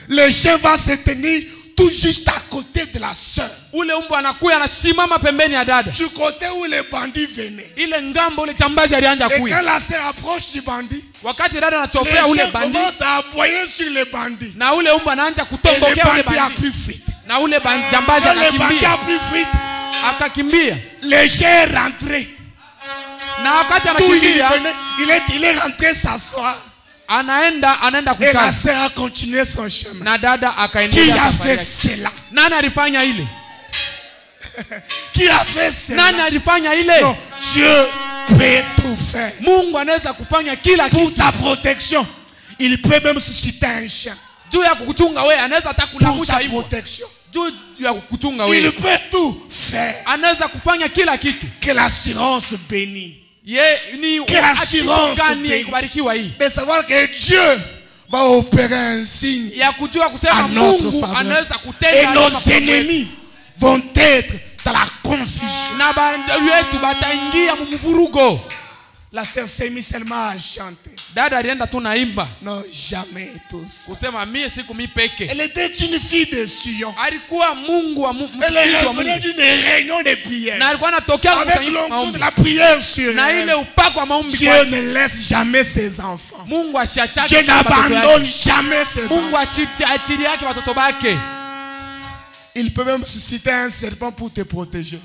Le chien va se tenir tout juste à côté de la sœur. Ule umbwa anakuya anasimama pembeni ya dada. Du côté où les bandits venaient. Ile ngambo ule jambazi alianza kuya. Et quand la sœur approche du bandit, wakati dada anachofea ule bandit, commence à aboyer sur les bandits. Na ule umbwa anaanza kutombokea ule bandit. A pris fuite. Na ule jambazi akakimbia. Le bandit a pris fuite. Akakimbia. Le chien est rentré. Na wakati anakimbia, il est rentré s'asseoir. Anaenda et la sœur a continué son chemin. Na dada akaendelea safari yake. Qui a fait cela? Nani alifanya ile? Qui a fait cela? Nani alifanya ile? Non, Dieu peut tout faire. Mungu anaweza kufanya kila kitu. Pour ta protection, il peut même susciter un chien. Juu ya kukuchunga wewe, anaweza hata kulamusha hivyo. Pour ta protection. Juu ya kukuchunga wewe. Il peut tout faire. Anaweza kufanya kila kitu. Que l'assurance bénie. Que l'assurance bénie. De savoir que Dieu va opérer un signe à notre faveur. Et nos ennemis vont être dans la confusion. La sœur s'est mise seulement à chanter. Non, jamais tous. Elle était une fille de Sion. Elle est revenue d'une réunion de prière. Avec l'onction de la prière sur elle. Dieu ne laisse jamais ses enfants. Dieu n'abandonne jamais ses enfants. Il peut même susciter un serpent pour te protéger.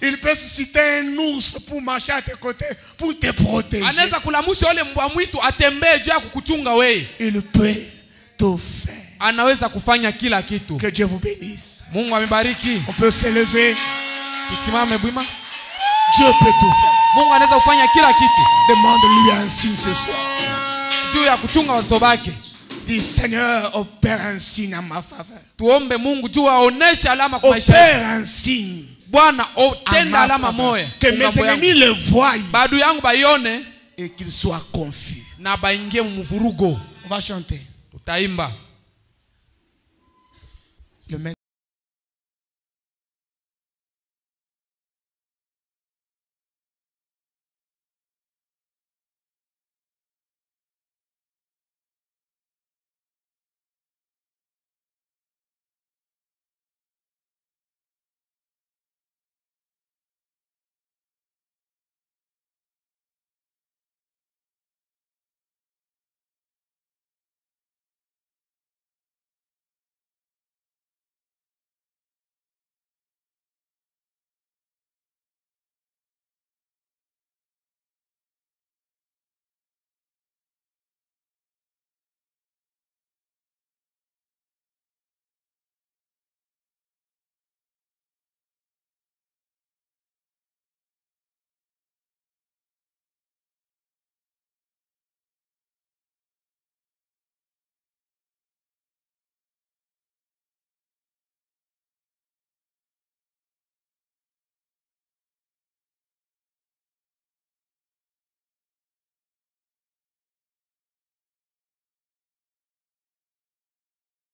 Il peut susciter un ours pour marcher à tes côtés, pour te protéger. Il peut tout faire. Que Dieu vous bénisse. On peut s'élever. Dieu peut tout faire. Demande-lui un signe ce soir. Dis Seigneur, opère un signe en ma faveur. Opère un signe. Que mes ennemis le voient et qu'ils soient confus. On va chanter.